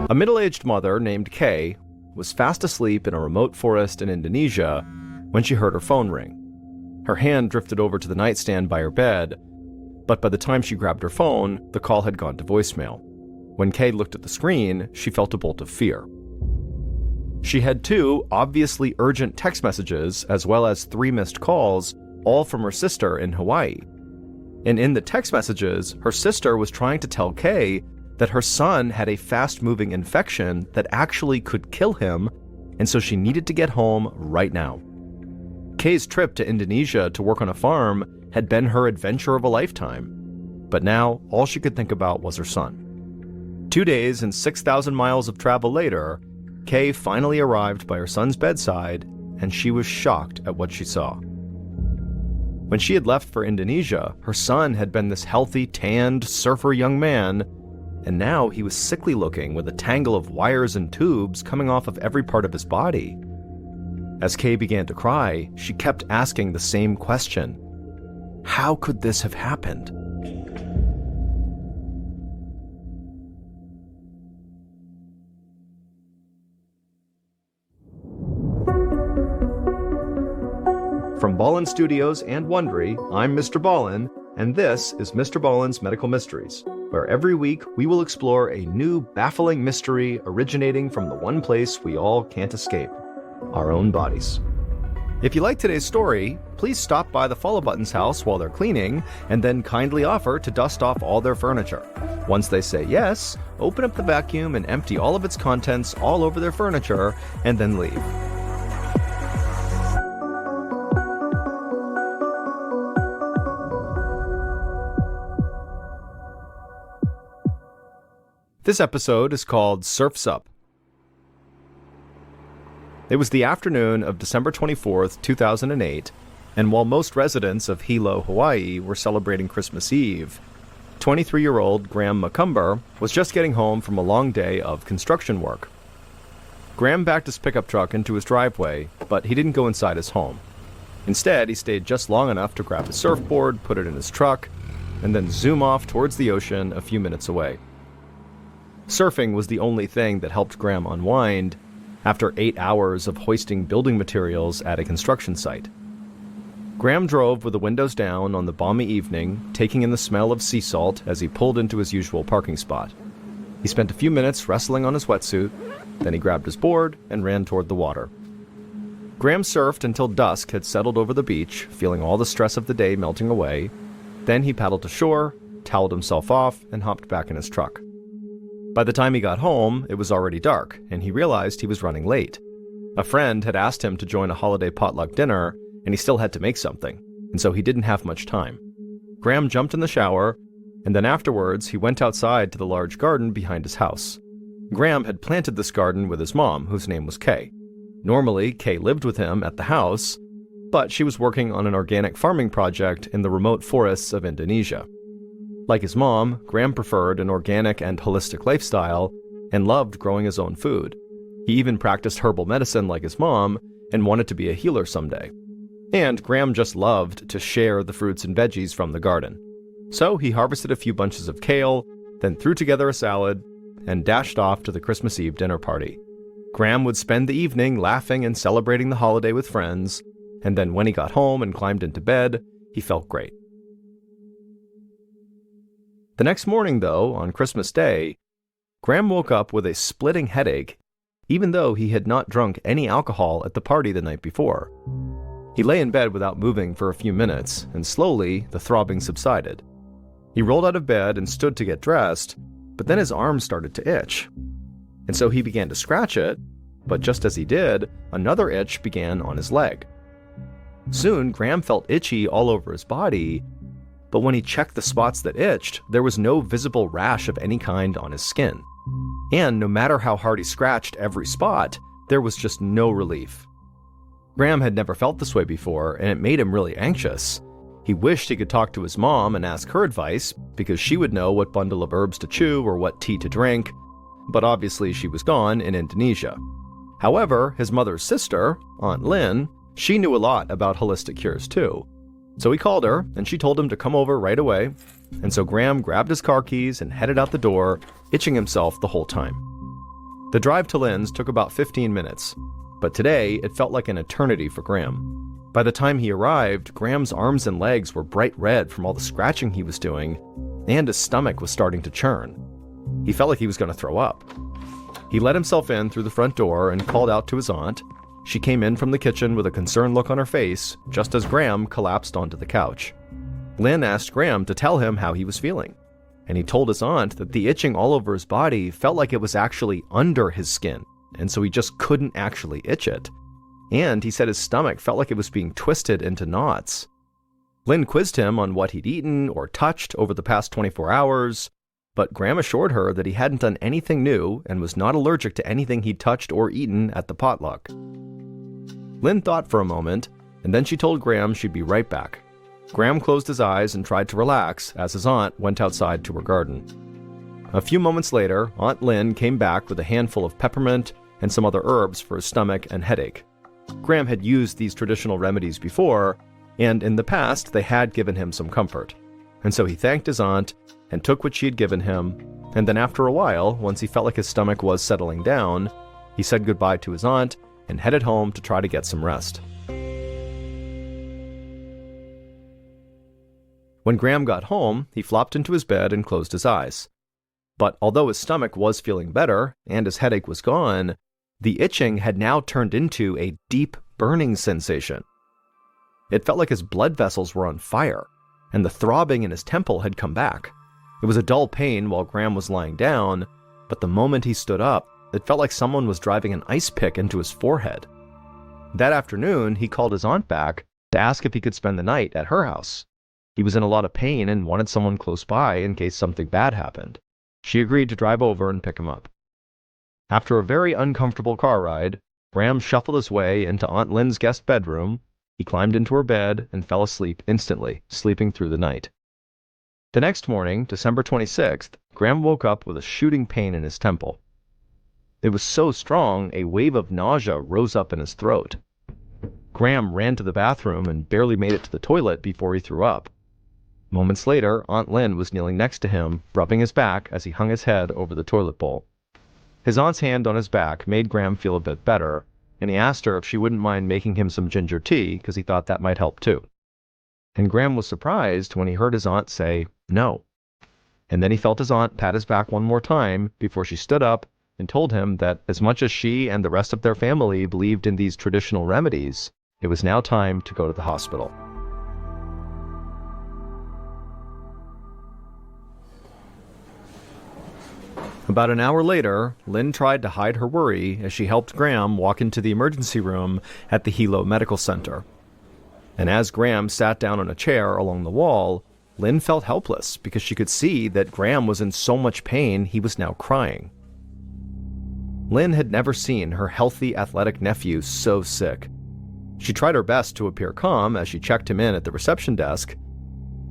A middle-aged mother named Kay was fast asleep in a remote forest in Indonesia when she heard her phone ring. Her hand drifted over to the nightstand by her bed, but by the time she grabbed her phone, the call had gone to voicemail. When Kay looked at the screen, she felt a bolt of fear. She had 2 obviously urgent text messages as well as 3 missed calls, all from her sister in Hawaii. And in the text messages, her sister was trying to tell Kay that her son had a fast-moving infection that actually could kill him, and so she needed to get home right now. Kay's trip to Indonesia to work on a farm had been her adventure of a lifetime, but now all she could think about was her son. 2 days and 6,000 miles of travel later, Kay finally arrived by her son's bedside, and she was shocked at what she saw. When she had left for Indonesia, her son had been this healthy, tanned, surfer young man, and now he was sickly looking with a tangle of wires and tubes coming off of every part of his body. As Kay began to cry, she kept asking the same question. How could this have happened? From Ballen Studios and Wondery, I'm Mr. Ballen, and this is Mr. Ballen's Medical Mysteries, where every week we will explore a new baffling mystery originating from the one place we all can't escape, our own bodies. If you like today's story, please stop by the Follow Button's house while they're cleaning, and then kindly offer to dust off all their furniture. Once they say yes, open up the vacuum and empty all of its contents all over their furniture, and then leave. This episode is called Surf's Up. It was the afternoon of December 24th, 2008, and while most residents of Hilo, Hawaii were celebrating Christmas Eve, 23-year-old Graham McCumber was just getting home from a long day of construction work. Graham backed his pickup truck into his driveway, but he didn't go inside his home. Instead, he stayed just long enough to grab his surfboard, put it in his truck, and then zoom off towards the ocean a few minutes away. Surfing was the only thing that helped Graham unwind after 8 hours of hoisting building materials at a construction site. Graham drove with the windows down on the balmy evening, taking in the smell of sea salt as he pulled into his usual parking spot. He spent a few minutes wrestling on his wetsuit, then he grabbed his board and ran toward the water. Graham surfed until dusk had settled over the beach, feeling all the stress of the day melting away. Then he paddled to shore, toweled himself off, and hopped back in his truck. By the time he got home, it was already dark, and he realized he was running late. A friend had asked him to join a holiday potluck dinner, and he still had to make something, and so he didn't have much time. Graham jumped in the shower, and then afterwards he went outside to the large garden behind his house. Graham had planted this garden with his mom, whose name was Kay. Normally, Kay lived with him at the house, but she was working on an organic farming project in the remote forests of Indonesia. Like his mom, Graham preferred an organic and holistic lifestyle and loved growing his own food. He even practiced herbal medicine like his mom and wanted to be a healer someday. And Graham just loved to share the fruits and veggies from the garden. So he harvested a few bunches of kale, then threw together a salad, and dashed off to the Christmas Eve dinner party. Graham would spend the evening laughing and celebrating the holiday with friends, and then when he got home and climbed into bed, he felt great. The next morning, though, on Christmas Day, Graham woke up with a splitting headache, even though he had not drunk any alcohol at the party the night before. He lay in bed without moving for a few minutes, and slowly the throbbing subsided. He rolled out of bed and stood to get dressed, but then his arm started to itch. And so he began to scratch it, but just as he did, another itch began on his leg. Soon, Graham felt itchy all over his body, but when he checked the spots that itched, there was no visible rash of any kind on his skin. And no matter how hard he scratched every spot, there was just no relief. Graham had never felt this way before, and it made him really anxious. He wished he could talk to his mom and ask her advice, because she would know what bundle of herbs to chew or what tea to drink, but obviously she was gone in Indonesia. However, his mother's sister, Aunt Lynn, she knew a lot about holistic cures too. So he called her, and she told him to come over right away, and so Graham grabbed his car keys and headed out the door, itching himself the whole time. The drive to Lynn's took about 15 minutes, but today it felt like an eternity for Graham. By the time he arrived, Graham's arms and legs were bright red from all the scratching he was doing, and his stomach was starting to churn. He felt like he was going to throw up. He let himself in through the front door and called out to his aunt. She came in from the kitchen with a concerned look on her face, just as Graham collapsed onto the couch. Lynn asked Graham to tell him how he was feeling, and he told his aunt that the itching all over his body felt like it was actually under his skin, and so he just couldn't actually itch it. And he said his stomach felt like it was being twisted into knots. Lynn quizzed him on what he'd eaten or touched over the past 24 hours, but Graham assured her that he hadn't done anything new and was not allergic to anything he'd touched or eaten at the potluck. Lynn thought for a moment, and then she told Graham she'd be right back. Graham closed his eyes and tried to relax as his aunt went outside to her garden. A few moments later, Aunt Lynn came back with a handful of peppermint and some other herbs for his stomach and headache. Graham had used these traditional remedies before, and in the past they had given him some comfort. And so he thanked his aunt and took what she had given him, and then after a while, once he felt like his stomach was settling down, he said goodbye to his aunt and headed home to try to get some rest. When Graham got home, he flopped into his bed and closed his eyes. But although his stomach was feeling better and his headache was gone, the itching had now turned into a deep burning sensation. It felt like his blood vessels were on fire, and the throbbing in his temple had come back. It was a dull pain while Graham was lying down, but the moment he stood up, it felt like someone was driving an ice pick into his forehead. That afternoon, he called his aunt back to ask if he could spend the night at her house. He was in a lot of pain and wanted someone close by in case something bad happened. She agreed to drive over and pick him up. After a very uncomfortable car ride, Graham shuffled his way into Aunt Lynn's guest bedroom. He climbed into her bed and fell asleep instantly, sleeping through the night. The next morning, December 26th, Graham woke up with a shooting pain in his temple. It was so strong, a wave of nausea rose up in his throat. Graham ran to the bathroom and barely made it to the toilet before he threw up. Moments later, Aunt Lynn was kneeling next to him, rubbing his back as he hung his head over the toilet bowl. His aunt's hand on his back made Graham feel a bit better, and he asked her if she wouldn't mind making him some ginger tea because he thought that might help too. And Graham was surprised when he heard his aunt say no. And then he felt his aunt pat his back one more time before she stood up and told him that as much as she and the rest of their family believed in these traditional remedies, it was now time to go to the hospital. About an hour later, Lynn tried to hide her worry as she helped Graham walk into the emergency room at the Hilo Medical Center. And as Graham sat down on a chair along the wall, Lynn felt helpless because she could see that Graham was in so much pain he was now crying. Lynn had never seen her healthy, athletic nephew so sick. She tried her best to appear calm as she checked him in at the reception desk.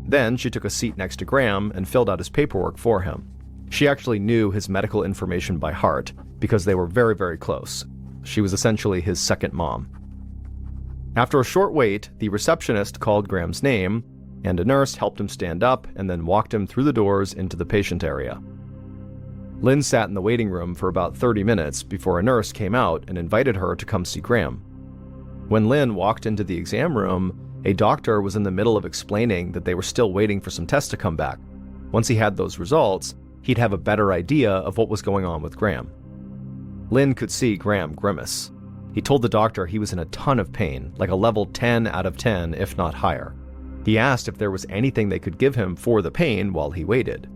Then she took a seat next to Graham and filled out his paperwork for him. She actually knew his medical information by heart because they were very, very close. She was essentially his second mom. After a short wait, the receptionist called Graham's name, and a nurse helped him stand up and then walked him through the doors into the patient area. Lynn sat in the waiting room for about 30 minutes before a nurse came out and invited her to come see Graham. When Lynn walked into the exam room, a doctor was in the middle of explaining that they were still waiting for some tests to come back. Once he had those results, he'd have a better idea of what was going on with Graham. Lynn could see Graham grimace. He told the doctor he was in a ton of pain, like a level 10 out of 10, if not higher. He asked if there was anything they could give him for the pain while he waited.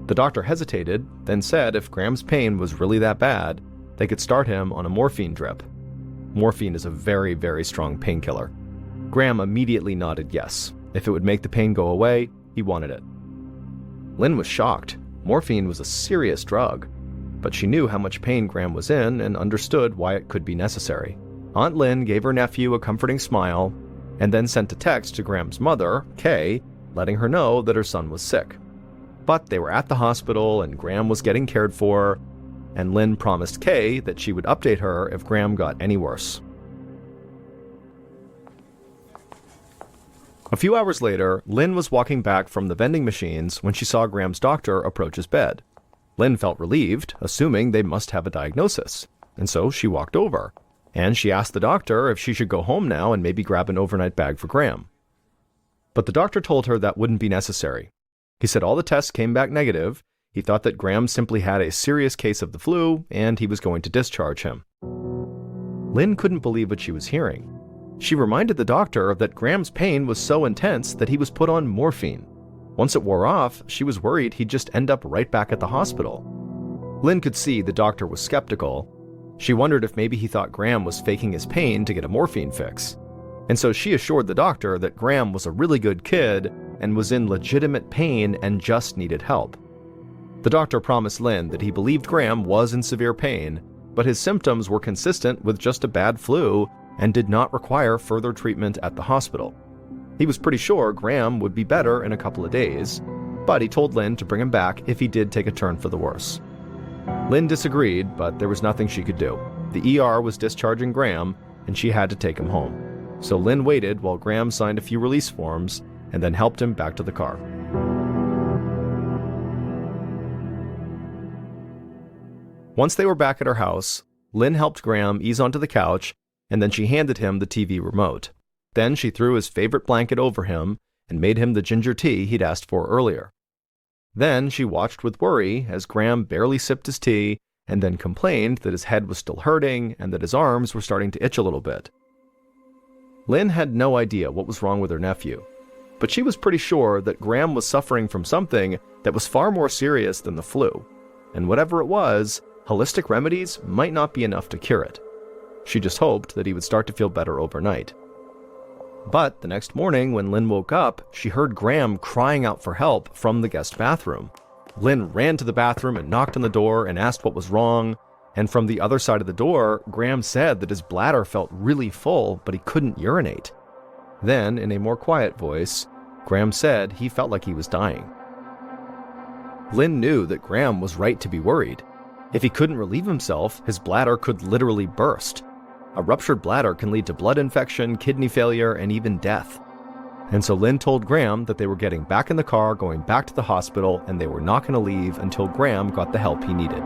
The doctor hesitated, then said if Graham's pain was really that bad, they could start him on a morphine drip. Morphine is a very, very strong painkiller. Graham immediately nodded yes. If it would make the pain go away, he wanted it. Lynn was shocked. Morphine was a serious drug, but she knew how much pain Graham was in and understood why it could be necessary. Aunt Lynn gave her nephew a comforting smile and then sent a text to Graham's mother, Kay, letting her know that her son was sick. But they were at the hospital and Graham was getting cared for, and Lynn promised Kay that she would update her if Graham got any worse. A few hours later, Lynn was walking back from the vending machines when she saw Graham's doctor approach his bed. Lynn felt relieved, assuming they must have a diagnosis, and so she walked over, and she asked the doctor if she should go home now and maybe grab an overnight bag for Graham. But the doctor told her that wouldn't be necessary. He said all the tests came back negative. He thought that Graham simply had a serious case of the flu, and he was going to discharge him. Lynn couldn't believe what she was hearing. She reminded the doctor that Graham's pain was so intense that he was put on morphine. Once it wore off, she was worried he'd just end up right back at the hospital. Lynn could see the doctor was skeptical. She wondered if maybe he thought Graham was faking his pain to get a morphine fix. And so she assured the doctor that Graham was a really good kid and was in legitimate pain and just needed help. The doctor promised Lynn that he believed Graham was in severe pain, but his symptoms were consistent with just a bad flu and did not require further treatment at the hospital. He was pretty sure Graham would be better in a couple of days, but he told Lynn to bring him back if he did take a turn for the worse. Lynn disagreed, but there was nothing she could do. The ER was discharging Graham, and she had to take him home. So Lynn waited while Graham signed a few release forms and then helped him back to the car. Once they were back at her house, Lynn helped Graham ease onto the couch, and then she handed him the TV remote. Then she threw his favorite blanket over him and made him the ginger tea he'd asked for earlier. Then she watched with worry as Graham barely sipped his tea and then complained that his head was still hurting and that his arms were starting to itch a little bit. Lynn had no idea what was wrong with her nephew, but she was pretty sure that Graham was suffering from something that was far more serious than the flu, and whatever it was, holistic remedies might not be enough to cure it. She just hoped that he would start to feel better overnight. But the next morning, when Lynn woke up, she heard Graham crying out for help from the guest bathroom. Lynn ran to the bathroom and knocked on the door and asked what was wrong, and from the other side of the door, Graham said that his bladder felt really full, but he couldn't urinate. Then, in a more quiet voice, Graham said he felt like he was dying. Lynn knew that Graham was right to be worried. If he couldn't relieve himself, his bladder could literally burst. A ruptured bladder can lead to blood infection, kidney failure, and even death. And so Lynn told Graham that they were getting back in the car, going back to the hospital, and they were not going to leave until Graham got the help he needed.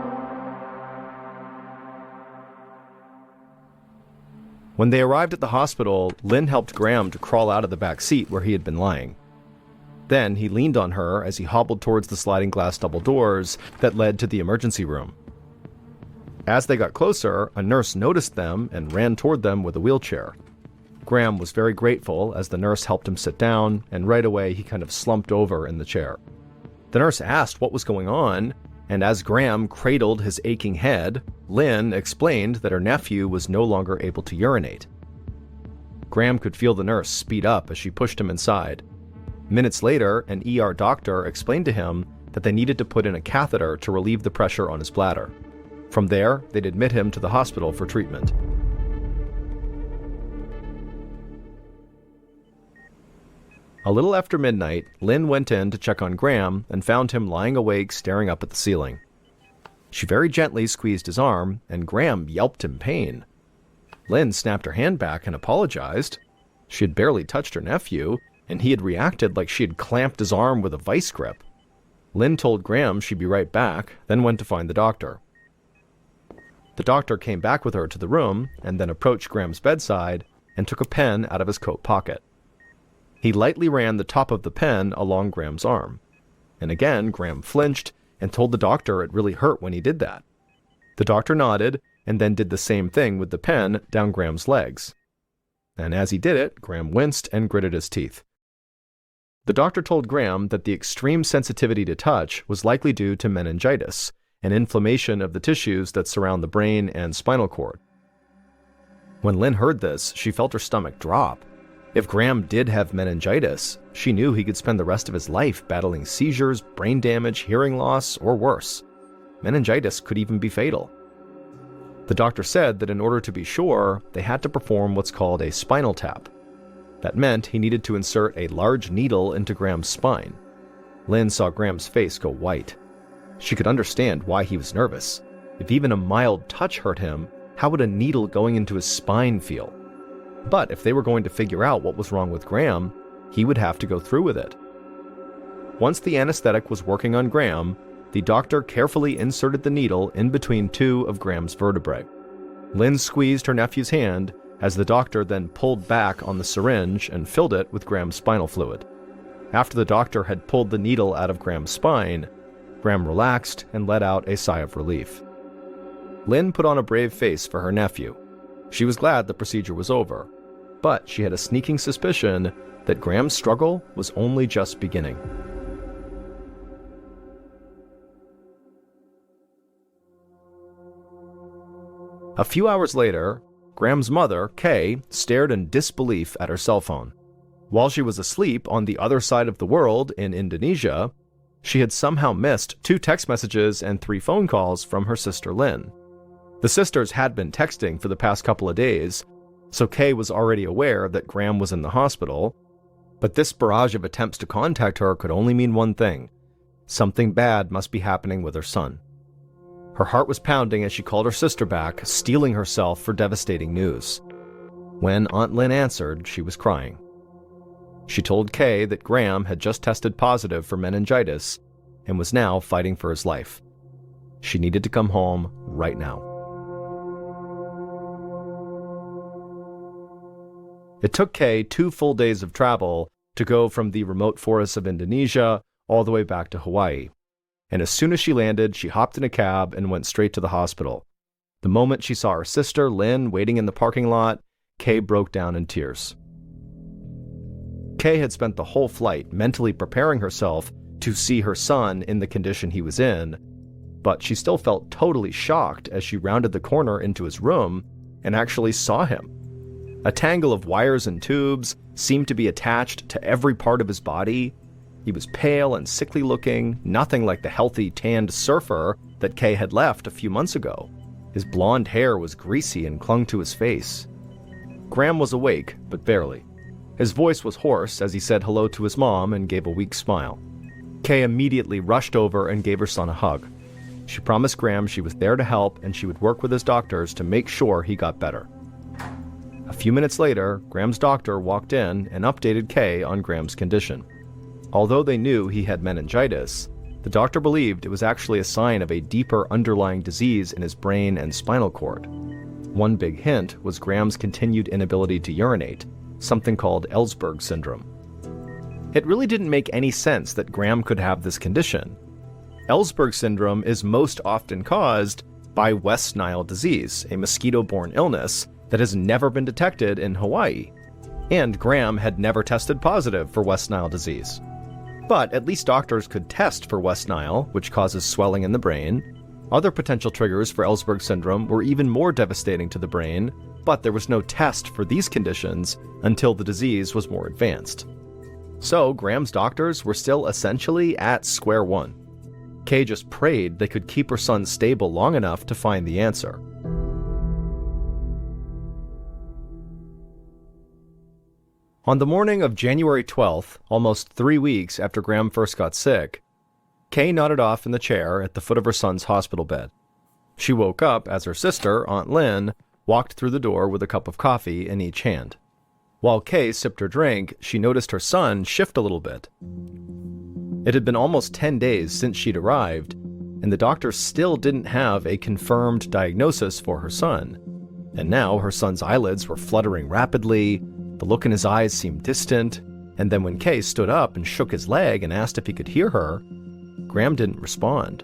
When they arrived at the hospital, Lynn helped Graham to crawl out of the back seat where he had been lying. Then he leaned on her as he hobbled towards the sliding glass double doors that led to the emergency room. As they got closer, a nurse noticed them and ran toward them with a wheelchair. Graham was very grateful as the nurse helped him sit down, and right away he kind of slumped over in the chair. The nurse asked what was going on, and as Graham cradled his aching head, Lynn explained that her nephew was no longer able to urinate. Graham could feel the nurse speed up as she pushed him inside. Minutes later, an ER doctor explained to him that they needed to put in a catheter to relieve the pressure on his bladder. From there, they'd admit him to the hospital for treatment. A little after midnight, Lynn went in to check on Graham and found him lying awake staring up at the ceiling. She very gently squeezed his arm, and Graham yelped in pain. Lynn snapped her hand back and apologized. She had barely touched her nephew, and he had reacted like she had clamped his arm with a vice grip. Lynn told Graham she'd be right back, then went to find the doctor. The doctor came back with her to the room and then approached Graham's bedside and took a pen out of his coat pocket. He lightly ran the top of the pen along Graham's arm. And again, Graham flinched and told the doctor it really hurt when he did that. The doctor nodded and then did the same thing with the pen down Graham's legs. And as he did it, Graham winced and gritted his teeth. The doctor told Graham that the extreme sensitivity to touch was likely due to meningitis, an inflammation of the tissues that surround the brain and spinal cord. When Lynn heard this, she felt her stomach drop. If Graham did have meningitis, she knew he could spend the rest of his life battling seizures, brain damage, hearing loss, or worse. Meningitis could even be fatal. The doctor said that in order to be sure, they had to perform what's called a spinal tap. That meant he needed to insert a large needle into Graham's spine. Lynn saw Graham's face go white. She could understand why he was nervous. If even a mild touch hurt him, how would a needle going into his spine feel? But if they were going to figure out what was wrong with Graham, he would have to go through with it. Once the anesthetic was working on Graham, the doctor carefully inserted the needle in between two of Graham's vertebrae. Lynn squeezed her nephew's hand as the doctor then pulled back on the syringe and filled it with Graham's spinal fluid. After the doctor had pulled the needle out of Graham's spine, Graham relaxed and let out a sigh of relief. Lynn put on a brave face for her nephew. She was glad the procedure was over, but she had a sneaking suspicion that Graham's struggle was only just beginning. A few hours later, Graham's mother, Kay, stared in disbelief at her cell phone. While she was asleep on the other side of the world in Indonesia, she had somehow missed 2 text messages and 3 phone calls from her sister Lynn. The sisters had been texting for the past couple of days, so Kay was already aware that Graham was in the hospital, but this barrage of attempts to contact her could only mean one thing: something bad must be happening with her son. Her heart was pounding as she called her sister back, steeling herself for devastating news. When Aunt Lynn answered, she was crying. She told Kay that Graham had just tested positive for meningitis and was now fighting for his life. She needed to come home right now. It took Kay 2 full days of travel to go from the remote forests of Indonesia all the way back to Hawaii. And as soon as she landed, she hopped in a cab and went straight to the hospital. The moment she saw her sister, Lynn, waiting in the parking lot, Kay broke down in tears. Kay had spent the whole flight mentally preparing herself to see her son in the condition he was in, but she still felt totally shocked as she rounded the corner into his room and actually saw him. A tangle of wires and tubes seemed to be attached to every part of his body. He was pale and sickly looking, nothing like the healthy, tanned surfer that Kay had left a few months ago. His blonde hair was greasy and clung to his face. Graham was awake, but barely. His voice was hoarse as he said hello to his mom and gave a weak smile. Kay immediately rushed over and gave her son a hug. She promised Graham she was there to help and she would work with his doctors to make sure he got better. A few minutes later, Graham's doctor walked in and updated Kay on Graham's condition. Although they knew he had meningitis, the doctor believed it was actually a sign of a deeper underlying disease in his brain and spinal cord. One big hint was Graham's continued inability to urinate, something called Ellsberg syndrome. It really didn't make any sense that Graham could have this condition. Ellsberg syndrome is most often caused by West Nile disease, a mosquito-borne illness that has never been detected in Hawaii, and Graham had never tested positive for West Nile disease. But at least doctors could test for West Nile, which causes swelling in the brain. Other potential triggers for Ellsberg syndrome were even more devastating to the brain, but there was no test for these conditions until the disease was more advanced. So Graham's doctors were still essentially at square one. Kay just prayed they could keep her son stable long enough to find the answer. On the morning of January 12th, almost 3 weeks after Graham first got sick, Kay nodded off in the chair at the foot of her son's hospital bed. She woke up as her sister, Aunt Lynn, walked through the door with a cup of coffee in each hand. While Kay sipped her drink, she noticed her son shift a little bit. It had been almost 10 days since she'd arrived, and the doctor still didn't have a confirmed diagnosis for her son. And now her son's eyelids were fluttering rapidly, the look in his eyes seemed distant, and then when Kay stood up and shook his leg and asked if he could hear her, Graham didn't respond.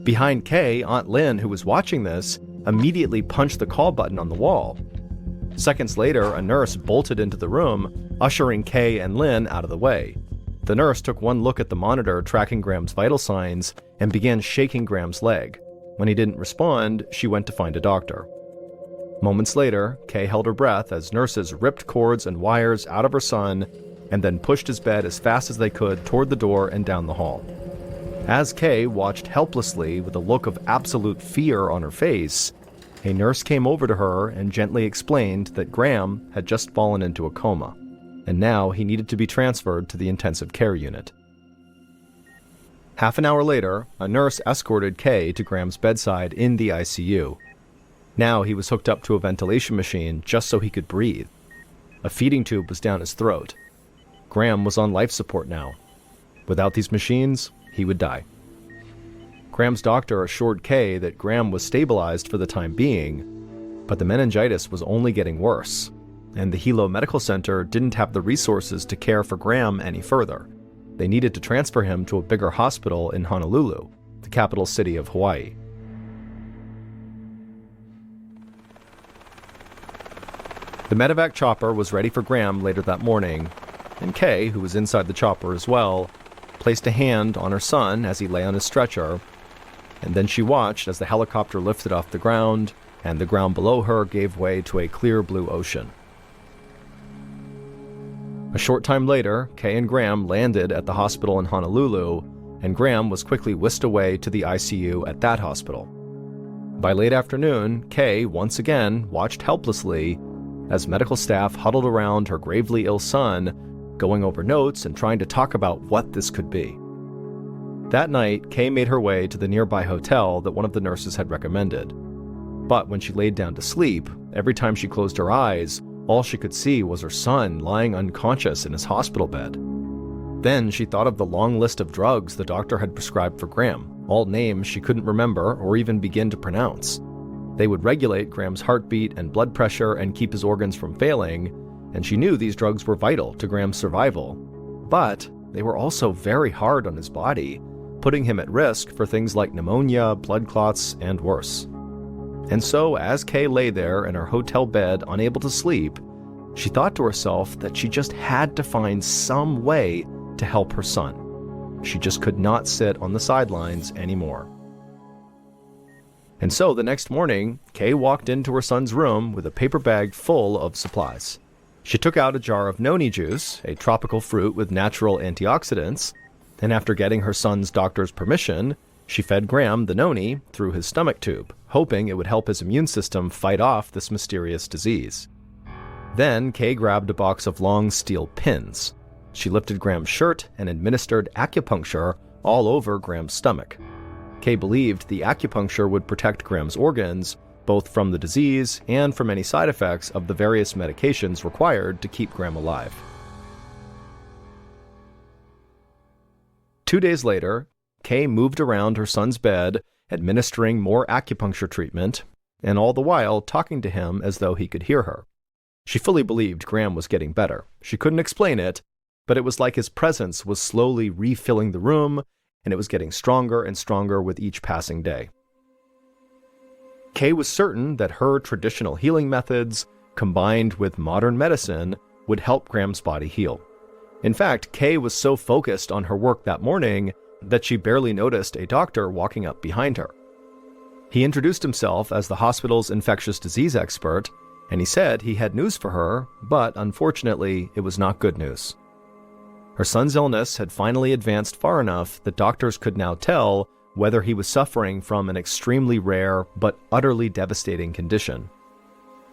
Behind Kay, Aunt Lynn, who was watching this, immediately punched the call button on the wall. Seconds later, a nurse bolted into the room, ushering Kay and Lynn out of the way. The nurse took one look at the monitor tracking Graham's vital signs and began shaking Graham's leg. When he didn't respond, she went to find a doctor. Moments later, Kay held her breath as nurses ripped cords and wires out of her son and then pushed his bed as fast as they could toward the door and down the hall. As Kay watched helplessly with a look of absolute fear on her face, a nurse came over to her and gently explained that Graham had just fallen into a coma, and now he needed to be transferred to the intensive care unit. Half an hour later, a nurse escorted Kay to Graham's bedside in the ICU. Now he was hooked up to a ventilation machine just so he could breathe. A feeding tube was down his throat. Graham was on life support now. Without these machines, he would die. Graham's doctor assured Kay that Graham was stabilized for the time being, but the meningitis was only getting worse, and the Hilo Medical Center didn't have the resources to care for Graham any further. They needed to transfer him to a bigger hospital in Honolulu, the capital city of Hawaii. The medevac chopper was ready for Graham later that morning, and Kay, who was inside the chopper as well, placed a hand on her son as he lay on his stretcher, and then she watched as the helicopter lifted off the ground, and the ground below her gave way to a clear blue ocean. A short time later, Kay and Graham landed at the hospital in Honolulu, and Graham was quickly whisked away to the ICU at that hospital. By late afternoon, Kay once again watched helplessly as medical staff huddled around her gravely ill son, going over notes and trying to talk about what this could be. That night, Kay made her way to the nearby hotel that one of the nurses had recommended. But when she laid down to sleep, every time she closed her eyes, all she could see was her son lying unconscious in his hospital bed. Then she thought of the long list of drugs the doctor had prescribed for Graham, all names she couldn't remember or even begin to pronounce. They would regulate Graham's heartbeat and blood pressure and keep his organs from failing, and she knew these drugs were vital to Graham's survival. But they were also very hard on his body, putting him at risk for things like pneumonia, blood clots, and worse. And so, as Kay lay there in her hotel bed, unable to sleep, she thought to herself that she just had to find some way to help her son. She just could not sit on the sidelines anymore. And so the next morning, Kay walked into her son's room with a paper bag full of supplies. She took out a jar of noni juice, a tropical fruit with natural antioxidants, and after getting her son's doctor's permission, she fed Graham the noni through his stomach tube, hoping it would help his immune system fight off this mysterious disease. Then Kay grabbed a box of long steel pins. She lifted Graham's shirt and administered acupuncture all over Graham's stomach. Kay believed the acupuncture would protect Graham's organs, both from the disease and from any side effects of the various medications required to keep Graham alive. 2 days later, Kay moved around her son's bed, administering more acupuncture treatment, and all the while talking to him as though he could hear her. She fully believed Graham was getting better. She couldn't explain it, but it was like his presence was slowly refilling the room, and it was getting stronger and stronger with each passing day. Kay was certain that her traditional healing methods, combined with modern medicine, would help Graham's body heal. In fact, Kay was so focused on her work that morning that she barely noticed a doctor walking up behind her. He introduced himself as the hospital's infectious disease expert, and he said he had news for her, but unfortunately, it was not good news. Her son's illness had finally advanced far enough that doctors could now tell whether he was suffering from an extremely rare but utterly devastating condition.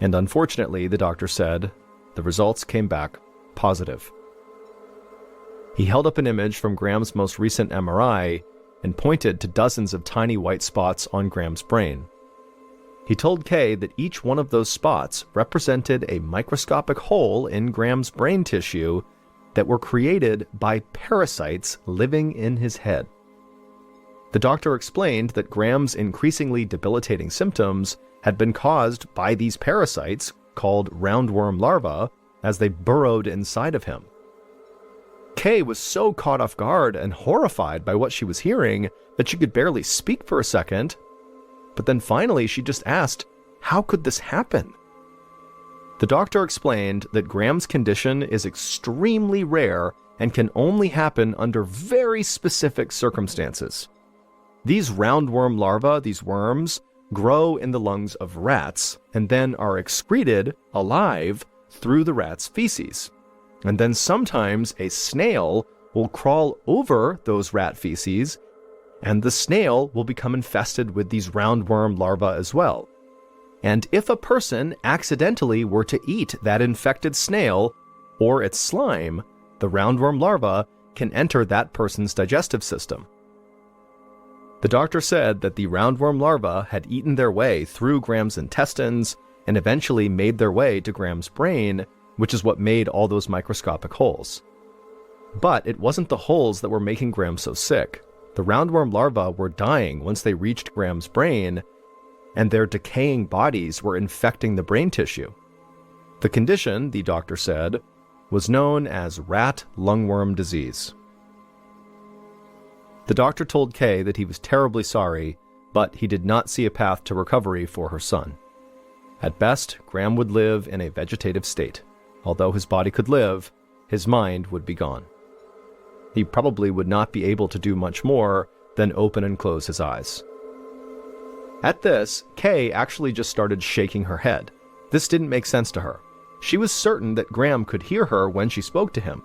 And unfortunately, the doctor said, the results came back positive. He held up an image from Graham's most recent MRI and pointed to dozens of tiny white spots on Graham's brain. He told Kay that each one of those spots represented a microscopic hole in Graham's brain tissue that were created by parasites living in his head. The doctor explained that Graham's increasingly debilitating symptoms had been caused by these parasites, called roundworm larvae, as they burrowed inside of him. Kay was so caught off guard and horrified by what she was hearing that she could barely speak for a second, but then finally she just asked, how could this happen? The doctor explained that Graham's condition is extremely rare and can only happen under very specific circumstances. These roundworm larvae, these worms, grow in the lungs of rats and then are excreted alive through the rat's feces. And then sometimes a snail will crawl over those rat feces, and the snail will become infested with these roundworm larvae as well. And if a person accidentally were to eat that infected snail or its slime, the roundworm larva can enter that person's digestive system. The doctor said that the roundworm larvae had eaten their way through Graham's intestines and eventually made their way to Graham's brain, which is what made all those microscopic holes. But it wasn't the holes that were making Graham so sick. The roundworm larvae were dying once they reached Graham's brain, and their decaying bodies were infecting the brain tissue. The condition, the doctor said, was known as rat lungworm disease. The doctor told Kay that he was terribly sorry, but he did not see a path to recovery for her son. At best, Graham would live in a vegetative state. Although his body could live, his mind would be gone. He probably would not be able to do much more than open and close his eyes. At this, Kay actually just started shaking her head. This didn't make sense to her. She was certain that Graham could hear her when she spoke to him.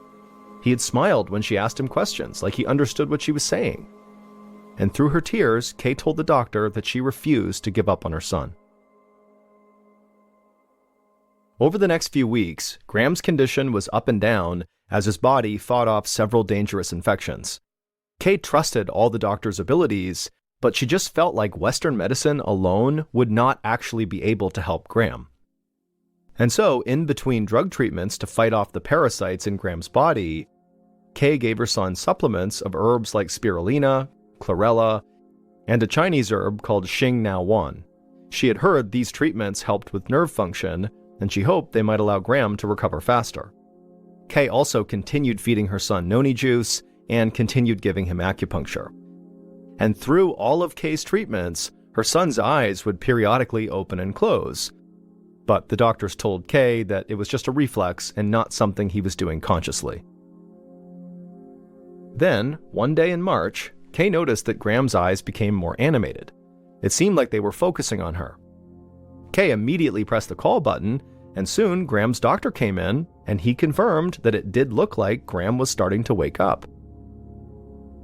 He had smiled when she asked him questions, like he understood what she was saying. And through her tears, Kay told the doctor that she refused to give up on her son. Over the next few weeks, Graham's condition was up and down as his body fought off several dangerous infections. Kay trusted all the doctor's abilities, but she just felt like Western medicine alone would not actually be able to help Graham. And so, in between drug treatments to fight off the parasites in Graham's body, Kay gave her son supplements of herbs like spirulina, chlorella, and a Chinese herb called Xing Nao Wan. She had heard these treatments helped with nerve function, and she hoped they might allow Graham to recover faster. Kay also continued feeding her son noni juice and continued giving him acupuncture. And through all of Kay's treatments, her son's eyes would periodically open and close. But the doctors told Kay that it was just a reflex and not something he was doing consciously. Then, one day in March, Kay noticed that Graham's eyes became more animated. It seemed like they were focusing on her. Kay immediately pressed the call button, and soon Graham's doctor came in, and he confirmed that it did look like Graham was starting to wake up.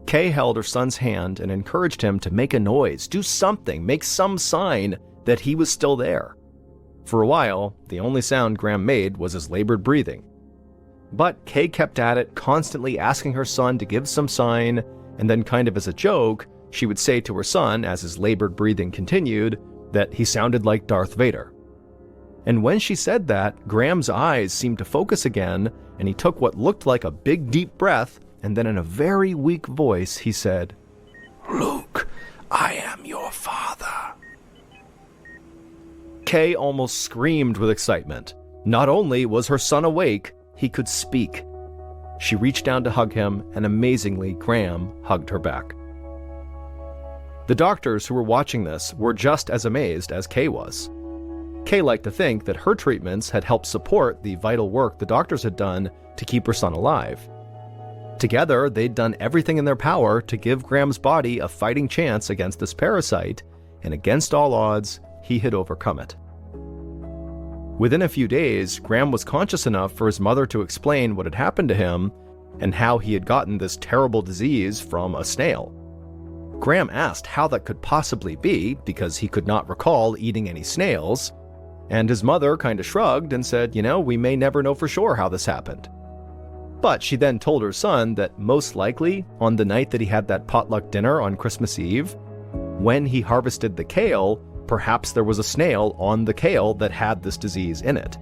Kay held her son's hand and encouraged him to make a noise, do something, make some sign that he was still there. For a while, the only sound Graham made was his labored breathing. But Kay kept at it, constantly asking her son to give some sign, and then kind of as a joke, she would say to her son, as his labored breathing continued, that he sounded like Darth Vader. And when she said that, Graham's eyes seemed to focus again, and he took what looked like a big deep breath, and then in a very weak voice he said, "Luke, I am your father." Kay almost screamed with excitement. Not only was her son awake, he could speak. She reached down to hug him, and amazingly, Graham hugged her back. The doctors who were watching this were just as amazed as Kay was. Kay liked to think that her treatments had helped support the vital work the doctors had done to keep her son alive. Together, they'd done everything in their power to give Graham's body a fighting chance against this parasite, and against all odds, he had overcome it. Within a few days, Graham was conscious enough for his mother to explain what had happened to him and how he had gotten this terrible disease from a snail. Graham asked how that could possibly be, because he could not recall eating any snails, and his mother kind of shrugged and said, we may never know for sure how this happened. But she then told her son that most likely, on the night that he had that potluck dinner on Christmas Eve, when he harvested the kale, perhaps there was a snail on the kale that had this disease in it.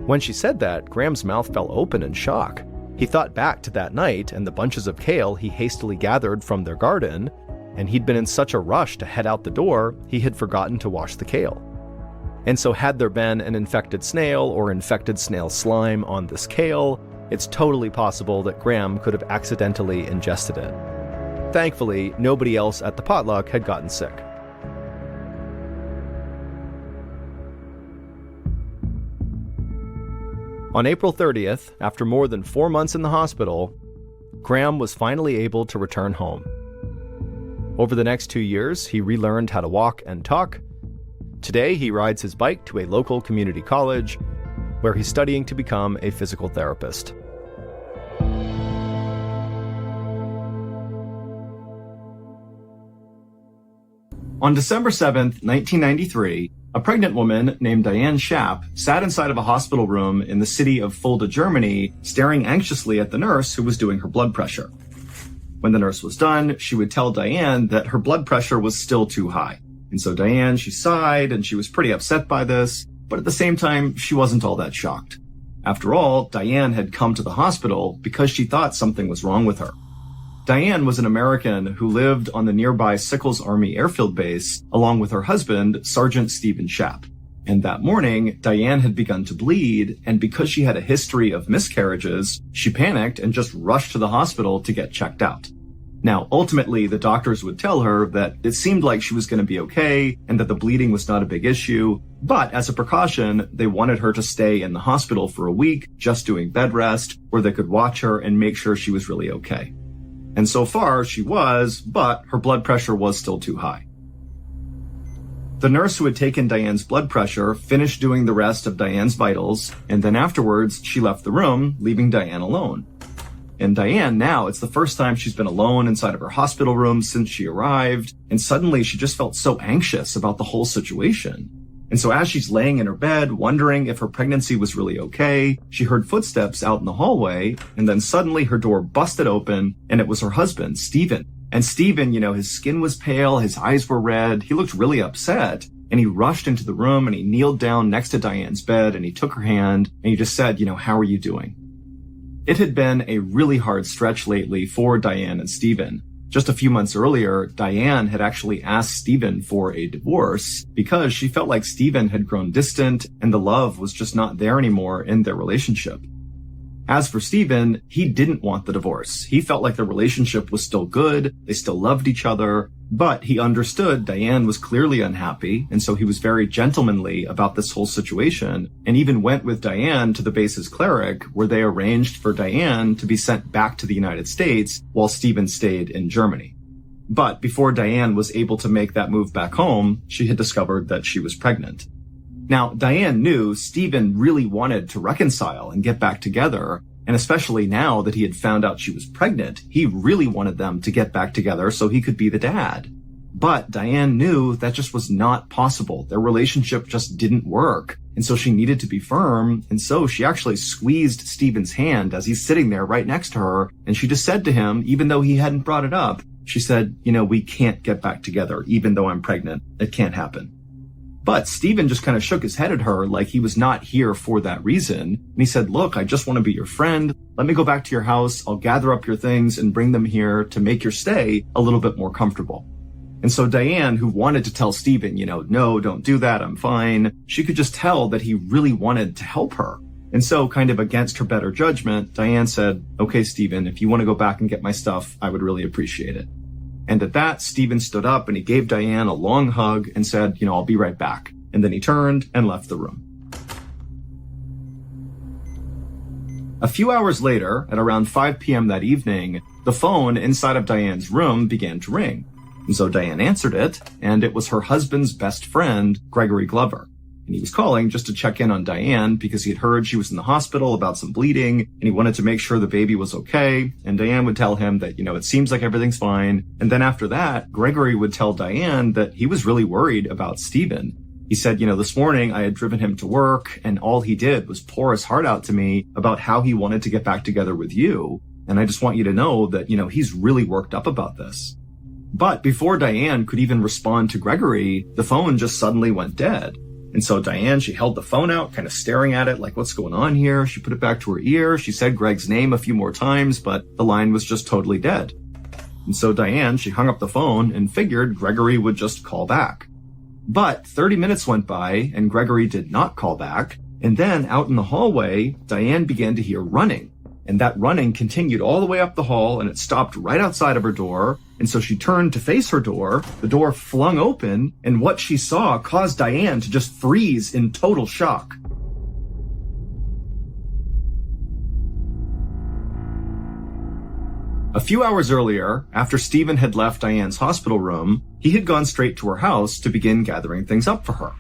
When she said that, Graham's mouth fell open in shock. He thought back to that night and the bunches of kale he hastily gathered from their garden, and he'd been in such a rush to head out the door, he had forgotten to wash the kale. And so had there been an infected snail or infected snail slime on this kale, it's totally possible that Graham could have accidentally ingested it. Thankfully, nobody else at the potluck had gotten sick. On April 30th, after more than 4 months in the hospital, Graham was finally able to return home. Over the next 2 years, he relearned how to walk and talk. Today, he rides his bike to a local community college, where he's studying to become a physical therapist. On December 7th, 1993, a pregnant woman named Diane Schaap sat inside of a hospital room in the city of Fulda, Germany, staring anxiously at the nurse who was doing her blood pressure. When the nurse was done, she would tell Diane that her blood pressure was still too high. And so Diane, she sighed, and she was pretty upset by this, but at the same time, she wasn't all that shocked. After all, Diane had come to the hospital because she thought something was wrong with her. Diane was an American who lived on the nearby Sickles Army Airfield Base along with her husband, Sergeant Stephen Schapp. And that morning, Diane had begun to bleed, and because she had a history of miscarriages, she panicked and just rushed to the hospital to get checked out. Now, ultimately, the doctors would tell her that it seemed like she was going to be okay and that the bleeding was not a big issue, but as a precaution, they wanted her to stay in the hospital for a week, just doing bed rest, where they could watch her and make sure she was really okay. And so far, she was, but her blood pressure was still too high. The nurse who had taken Diane's blood pressure finished doing the rest of Diane's vitals, and then afterwards, she left the room, leaving Diane alone. And Diane, now, it's the first time she's been alone inside of her hospital room since she arrived, and suddenly she just felt so anxious about the whole situation. And so as she's laying in her bed, wondering if her pregnancy was really okay, she heard footsteps out in the hallway, and then suddenly her door busted open, and it was her husband, Stephen. And Stephen, his skin was pale, his eyes were red, he looked really upset, and he rushed into the room and he kneeled down next to Diane's bed and he took her hand and he just said, how are you doing? It had been a really hard stretch lately for Diane and Stephen. Just a few months earlier, Diane had actually asked Stephen for a divorce because she felt like Stephen had grown distant and the love was just not there anymore in their relationship. As for Stephen, he didn't want the divorce. He felt like the relationship was still good, they still loved each other, but he understood Diane was clearly unhappy, and so he was very gentlemanly about this whole situation, and even went with Diane to the base's cleric, where they arranged for Diane to be sent back to the United States while Stephen stayed in Germany. But before Diane was able to make that move back home, she had discovered that she was pregnant. Now, Diane knew Stephen really wanted to reconcile and get back together, and especially now that he had found out she was pregnant, he really wanted them to get back together so he could be the dad. But Diane knew that just was not possible. Their relationship just didn't work, and so she needed to be firm, and so she actually squeezed Stephen's hand as he's sitting there right next to her, and she just said to him, even though he hadn't brought it up, she said, we can't get back together, even though I'm pregnant. It can't happen. But Stephen just kind of shook his head at her like he was not here for that reason. And he said, look, I just want to be your friend. Let me go back to your house. I'll gather up your things and bring them here to make your stay a little bit more comfortable. And so Diane, who wanted to tell Stephen, no, don't do that. I'm fine. She could just tell that he really wanted to help her. And so kind of against her better judgment, Diane said, okay, Stephen, if you want to go back and get my stuff, I would really appreciate it. And at that, Stephen stood up and he gave Diane a long hug and said, I'll be right back. And then he turned and left the room. A few hours later, at around 5 p.m. that evening, the phone inside of Diane's room began to ring. And so Diane answered it, and it was her husband's best friend, Gregory Glover. And he was calling just to check in on Diane because he had heard she was in the hospital about some bleeding, and he wanted to make sure the baby was okay. And Diane would tell him that, it seems like everything's fine. And then after that, Gregory would tell Diane that he was really worried about Stephen. He said, this morning I had driven him to work, and all he did was pour his heart out to me about how he wanted to get back together with you. And I just want you to know that, he's really worked up about this. But before Diane could even respond to Gregory, the phone just suddenly went dead. And so Diane, she held the phone out, kind of staring at it like, what's going on here? She put it back to her ear. She said Greg's name a few more times, but the line was just totally dead. And so Diane, she hung up the phone and figured Gregory would just call back. But 30 minutes went by and Gregory did not call back. And then out in the hallway, Diane began to hear running. And that running continued all the way up the hall and it stopped right outside of her door. And so she turned to face her door, the door flung open, and what she saw caused Diane to just freeze in total shock. A few hours earlier, after Stephen had left Diane's hospital room, he had gone straight to her house to begin gathering things up for her.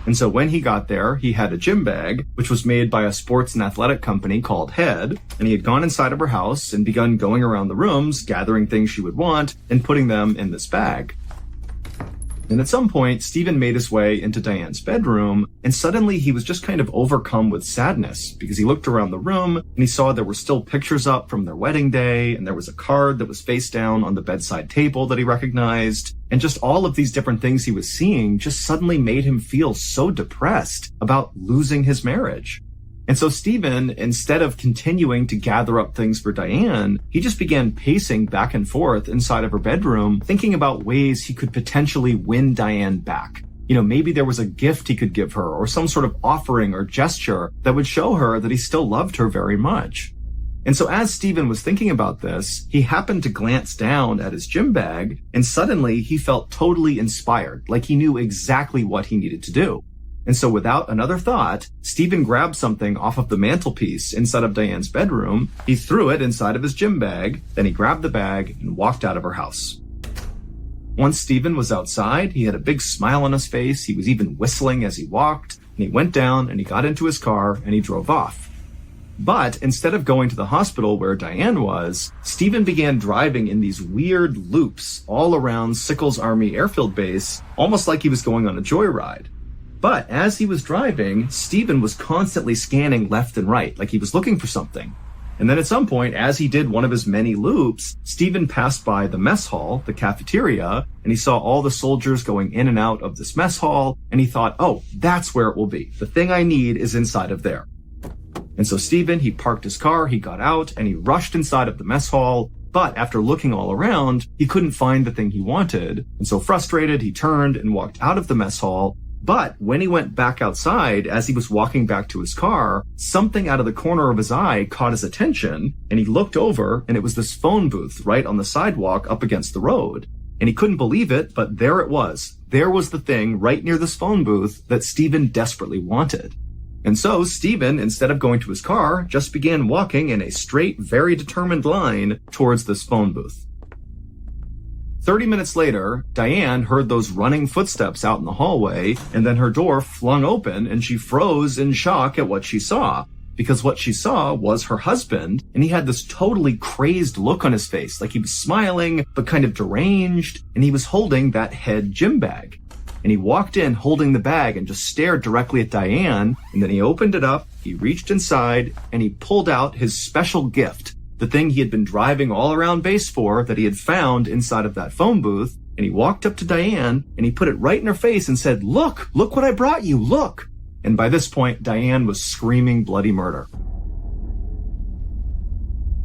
And so when he got there, he had a gym bag, which was made by a sports and athletic company called Head, and he had gone inside of her house and begun going around the rooms, gathering things she would want, and putting them in this bag. And at some point, Stephen made his way into Diane's bedroom, and suddenly he was just kind of overcome with sadness because he looked around the room and he saw there were still pictures up from their wedding day, and there was a card that was face down on the bedside table that he recognized. And just all of these different things he was seeing just suddenly made him feel so depressed about losing his marriage. And so Stephen, instead of continuing to gather up things for Diane, he just began pacing back and forth inside of her bedroom, thinking about ways he could potentially win Diane back. Maybe there was a gift he could give her or some sort of offering or gesture that would show her that he still loved her very much. And so as Stephen was thinking about this, he happened to glance down at his gym bag, and suddenly he felt totally inspired, like he knew exactly what he needed to do. And so without another thought, Stephen grabbed something off of the mantelpiece inside of Diane's bedroom, he threw it inside of his gym bag, then he grabbed the bag and walked out of her house. Once Stephen was outside, he had a big smile on his face, he was even whistling as he walked, and he went down and he got into his car and he drove off. But instead of going to the hospital where Diane was, Stephen began driving in these weird loops all around Sickles Army Airfield Base, almost like he was going on a joyride. But as he was driving, Stephen was constantly scanning left and right, like he was looking for something. And then at some point, as he did one of his many loops, Stephen passed by the mess hall, the cafeteria, and he saw all the soldiers going in and out of this mess hall, and he thought, oh, that's where it will be. The thing I need is inside of there. And so Stephen, he parked his car, he got out, and he rushed inside of the mess hall, but after looking all around, he couldn't find the thing he wanted. And so frustrated, he turned and walked out of the mess hall. But when he went back outside, as he was walking back to his car, something out of the corner of his eye caught his attention, and he looked over, and it was this phone booth right on the sidewalk up against the road. And he couldn't believe it, but there it was. There was the thing right near this phone booth that Stephen desperately wanted. And so Stephen, instead of going to his car, just began walking in a straight, very determined line towards this phone booth. 30 minutes later, Diane heard those running footsteps out in the hallway, and then her door flung open and she froze in shock at what she saw. Because what she saw was her husband, and he had this totally crazed look on his face, like he was smiling, but kind of deranged, and he was holding that head gym bag. And he walked in holding the bag and just stared directly at Diane, and then he opened it up, he reached inside, and he pulled out his special gift, the thing he had been driving all around base for that he had found inside of that phone booth, and he walked up to Diane, and he put it right in her face and said, look what I brought you, look! And by this point, Diane was screaming bloody murder.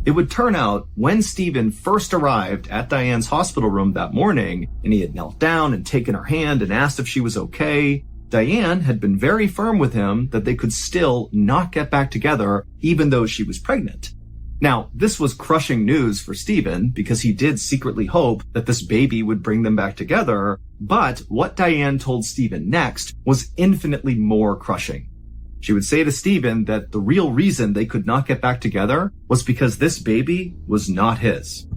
It would turn out, when Stephen first arrived at Diane's hospital room that morning, and he had knelt down and taken her hand and asked if she was okay, Diane had been very firm with him that they could still not get back together, even though she was pregnant. Now, this was crushing news for Stephen, because he did secretly hope that this baby would bring them back together, but what Diane told Stephen next was infinitely more crushing. She would say to Stephen that the real reason they could not get back together was because this baby was not his.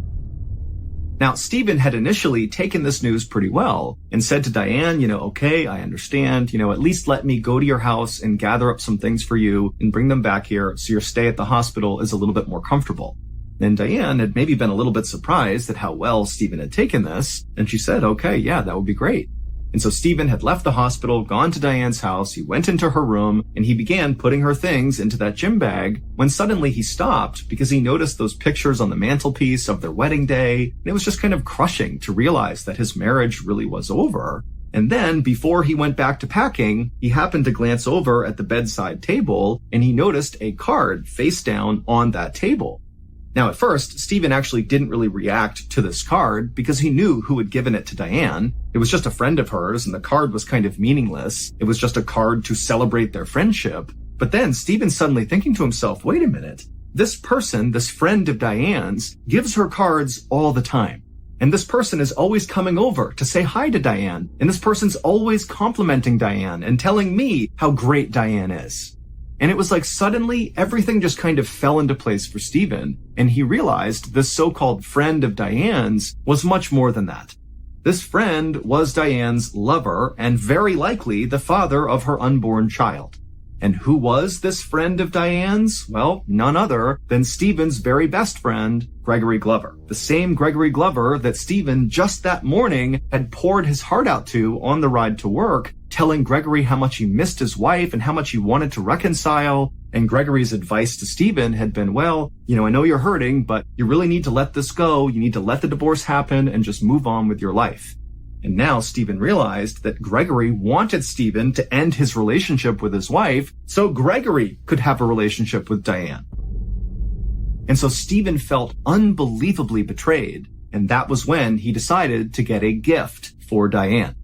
Now, Stephen had initially taken this news pretty well and said to Diane, okay, I understand, at least let me go to your house and gather up some things for you and bring them back here so your stay at the hospital is a little bit more comfortable. And Diane had maybe been a little bit surprised at how well Stephen had taken this, and she said, okay, yeah, that would be great. And so Stephen had left the hospital, gone to Diane's house, he went into her room, and he began putting her things into that gym bag, when suddenly he stopped because he noticed those pictures on the mantelpiece of their wedding day, and it was just kind of crushing to realize that his marriage really was over. And then, before he went back to packing, he happened to glance over at the bedside table, and he noticed a card face down on that table. Now, at first, Stephen actually didn't really react to this card because he knew who had given it to Diane. It was just a friend of hers, and the card was kind of meaningless. It was just a card to celebrate their friendship. But then Stephen's suddenly thinking to himself, wait a minute. This person, this friend of Diane's, gives her cards all the time. And this person is always coming over to say hi to Diane. And this person's always complimenting Diane and telling me how great Diane is. And it was like suddenly everything just kind of fell into place for Stephen, and he realized this so-called friend of Diane's was much more than that. This friend was Diane's lover and very likely the father of her unborn child. And who was this friend of Diane's? Well, none other than Stephen's very best friend, Gregory Glover. The same Gregory Glover that Stephen just that morning had poured his heart out to on the ride to work, telling Gregory how much he missed his wife and how much he wanted to reconcile. And Gregory's advice to Stephen had been, well, I know you're hurting, but you really need to let this go. You need to let the divorce happen and just move on with your life. And now Stephen realized that Gregory wanted Stephen to end his relationship with his wife so Gregory could have a relationship with Diane. And so Stephen felt unbelievably betrayed, and that was when he decided to get a gift for Diane.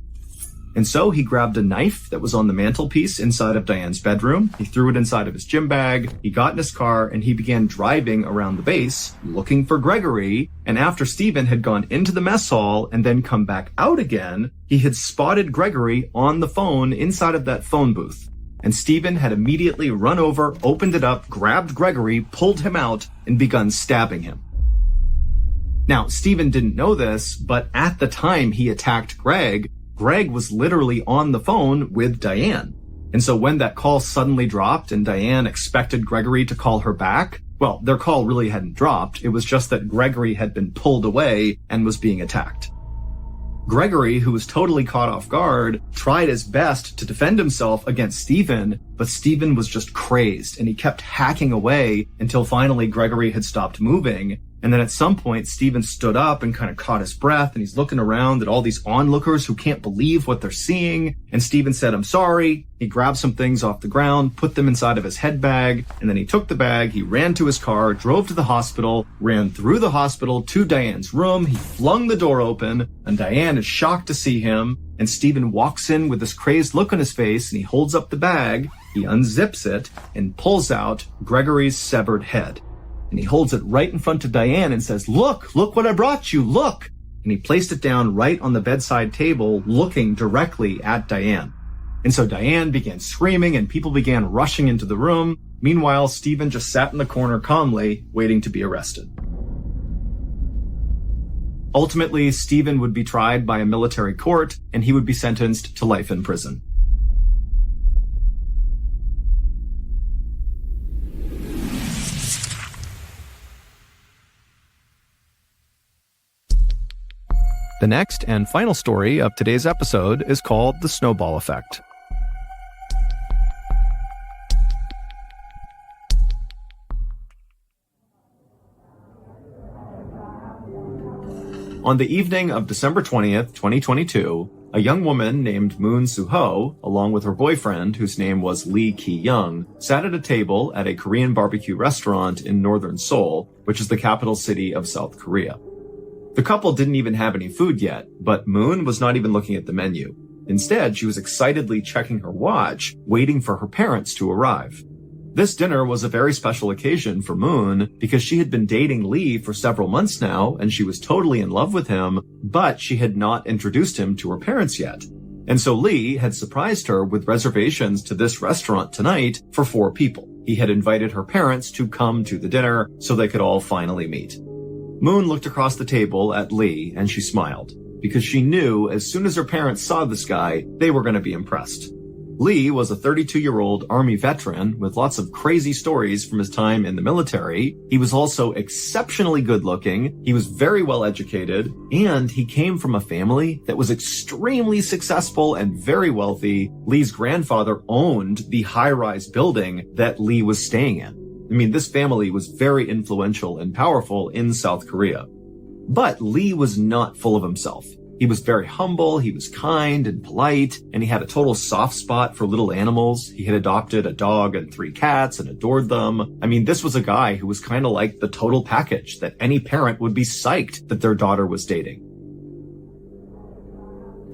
And so he grabbed a knife that was on the mantelpiece inside of Diane's bedroom. He threw it inside of his gym bag. He got in his car and he began driving around the base looking for Gregory. And after Stephen had gone into the mess hall and then come back out again, he had spotted Gregory on the phone inside of that phone booth. And Stephen had immediately run over, opened it up, grabbed Gregory, pulled him out, and begun stabbing him. Now, Stephen didn't know this, but at the time he attacked Greg was literally on the phone with Diane. And so when that call suddenly dropped and Diane expected Gregory to call her back, well, their call really hadn't dropped. It was just that Gregory had been pulled away and was being attacked. Gregory, who was totally caught off guard, tried his best to defend himself against Stephen, but Stephen was just crazed and he kept hacking away until finally Gregory had stopped moving. And then at some point, Stephen stood up and kind of caught his breath, and he's looking around at all these onlookers who can't believe what they're seeing. And Stephen said, "I'm sorry." He grabbed some things off the ground, put them inside of his head bag, and then he took the bag, he ran to his car, drove to the hospital, ran through the hospital to Diane's room. He flung the door open, and Diane is shocked to see him. And Stephen walks in with this crazed look on his face, and he holds up the bag, he unzips it, and pulls out Gregory's severed head. And he holds it right in front of Diane and says, look what I brought you, look. And he placed it down right on the bedside table, looking directly at Diane. And so Diane began screaming and people began rushing into the room. Meanwhile, Stephen just sat in the corner calmly, waiting to be arrested. Ultimately, Stephen would be tried by a military court and he would be sentenced to life in prison. The next and final story of today's episode is called The Snowball Effect. On the evening of December 20th, 2022, a young woman named Moon Soo-ho, along with her boyfriend, whose name was Lee Ki-young, sat at a table at a Korean barbecue restaurant in northern Seoul, which is the capital city of South Korea. The couple didn't even have any food yet, but Moon was not even looking at the menu. Instead, she was excitedly checking her watch, waiting for her parents to arrive. This dinner was a very special occasion for Moon because she had been dating Lee for several months now and she was totally in love with him, but she had not introduced him to her parents yet. And so Lee had surprised her with reservations to this restaurant tonight for 4 people. He had invited her parents to come to the dinner so they could all finally meet. Moon looked across the table at Lee and she smiled because she knew as soon as her parents saw this guy, they were going to be impressed. Lee was a 32-year-old Army veteran with lots of crazy stories from his time in the military. He was also exceptionally good-looking, he was very well-educated, and he came from a family that was extremely successful and very wealthy. Lee's grandfather owned the high-rise building that Lee was staying in. I mean, this family was very influential and powerful in South Korea. But Lee was not full of himself. He was very humble, he was kind and polite, and he had a total soft spot for little animals. He had adopted a dog and 3 cats and adored them. I mean, this was a guy who was kind of like the total package that any parent would be psyched that their daughter was dating.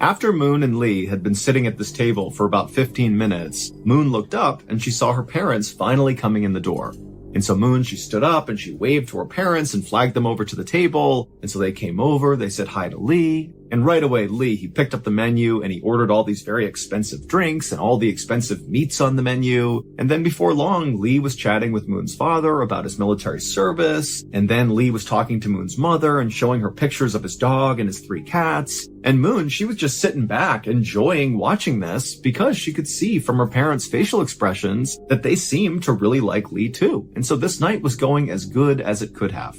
After Moon and Lee had been sitting at this table for about 15 minutes, Moon looked up and she saw her parents finally coming in the door. And so Moon, she stood up and she waved to her parents and flagged them over to the table. And so they came over, they said hi to Lee. And right away, Lee, he picked up the menu and he ordered all these very expensive drinks and all the expensive meats on the menu. And then before long, Lee was chatting with Moon's father about his military service. And then Lee was talking to Moon's mother and showing her pictures of his dog and his 3 cats. And Moon, she was just sitting back enjoying watching this because she could see from her parents' facial expressions that they seemed to really like Lee too. And so this night was going as good as it could have.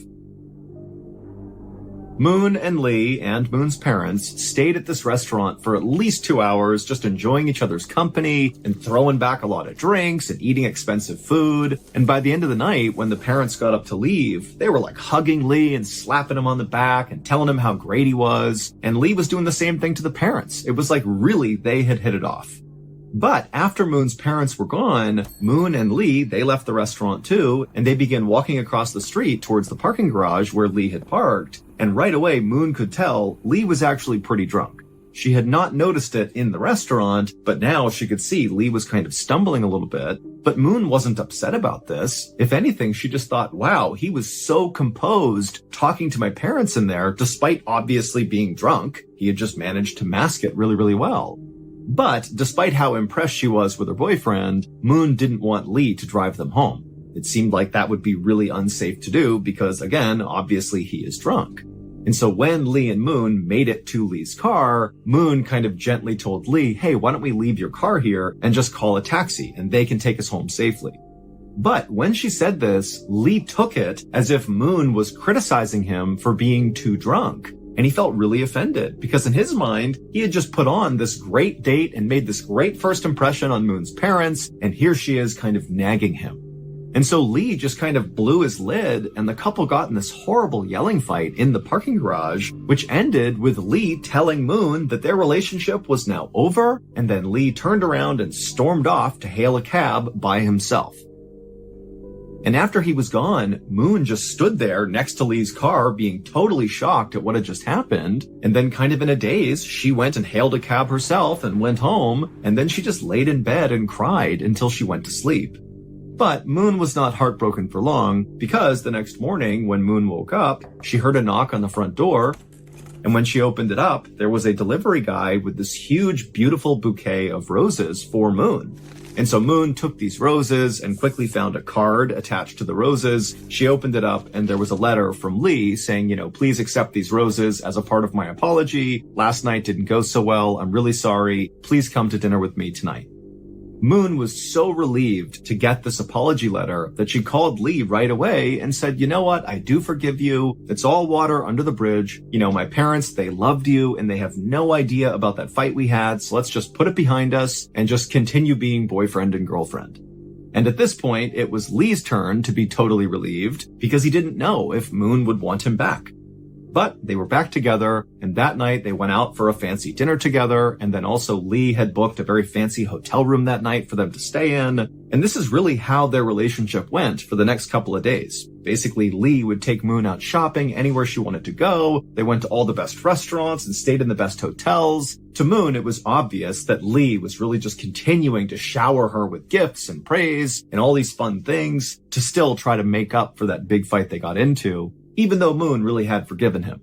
Moon and Lee and Moon's parents stayed at this restaurant for at least 2 hours, just enjoying each other's company and throwing back a lot of drinks and eating expensive food. And by the end of the night, when the parents got up to leave, they were like hugging Lee and slapping him on the back and telling him how great he was. And Lee was doing the same thing to the parents. It was like really they had hit it off. But after Moon's parents were gone, Moon and Lee, they left the restaurant too, and they began walking across the street towards the parking garage where Lee had parked. And right away, Moon could tell Lee was actually pretty drunk. She had not noticed it in the restaurant, but now she could see Lee was kind of stumbling a little bit. But Moon wasn't upset about this. If anything, she just thought, wow, he was so composed talking to my parents in there, despite obviously being drunk. He had just managed to mask it really, really well. But despite how impressed she was with her boyfriend, Moon didn't want Lee to drive them home. It seemed like that would be really unsafe to do because, again, obviously he is drunk. And so when Lee and Moon made it to Lee's car, Moon kind of gently told Lee, hey, why don't we leave your car here and just call a taxi and they can take us home safely. But when she said this, Lee took it as if Moon was criticizing him for being too drunk. And he felt really offended because in his mind, he had just put on this great date and made this great first impression on Moon's parents. And here she is kind of nagging him. And so Lee just kind of blew his lid and the couple got in this horrible yelling fight in the parking garage, which ended with Lee telling Moon that their relationship was now over. And then Lee turned around and stormed off to hail a cab by himself. And after he was gone, Moon just stood there next to Lee's car being totally shocked at what had just happened. And then kind of in a daze, she went and hailed a cab herself and went home. And then she just laid in bed and cried until she went to sleep. But Moon was not heartbroken for long because the next morning when Moon woke up, she heard a knock on the front door. And when she opened it up, there was a delivery guy with this huge, beautiful bouquet of roses for Moon. And so Moon took these roses and quickly found a card attached to the roses. She opened it up and there was a letter from Lee saying, please accept these roses as a part of my apology. Last night didn't go so well. I'm really sorry. Please come to dinner with me tonight. Moon was so relieved to get this apology letter that she called Lee right away and said, you know what? I do forgive you. It's all water under the bridge. My parents, they loved you and they have no idea about that fight we had. So let's just put it behind us and just continue being boyfriend and girlfriend. And at this point, it was Lee's turn to be totally relieved because he didn't know if Moon would want him back. But they were back together, and that night they went out for a fancy dinner together, and then also Lee had booked a very fancy hotel room that night for them to stay in. And this is really how their relationship went for the next couple of days. Basically, Lee would take Moon out shopping anywhere she wanted to go. They went to all the best restaurants and stayed in the best hotels. To Moon, it was obvious that Lee was really just continuing to shower her with gifts and praise and all these fun things to still try to make up for that big fight they got into, even though Moon really had forgiven him.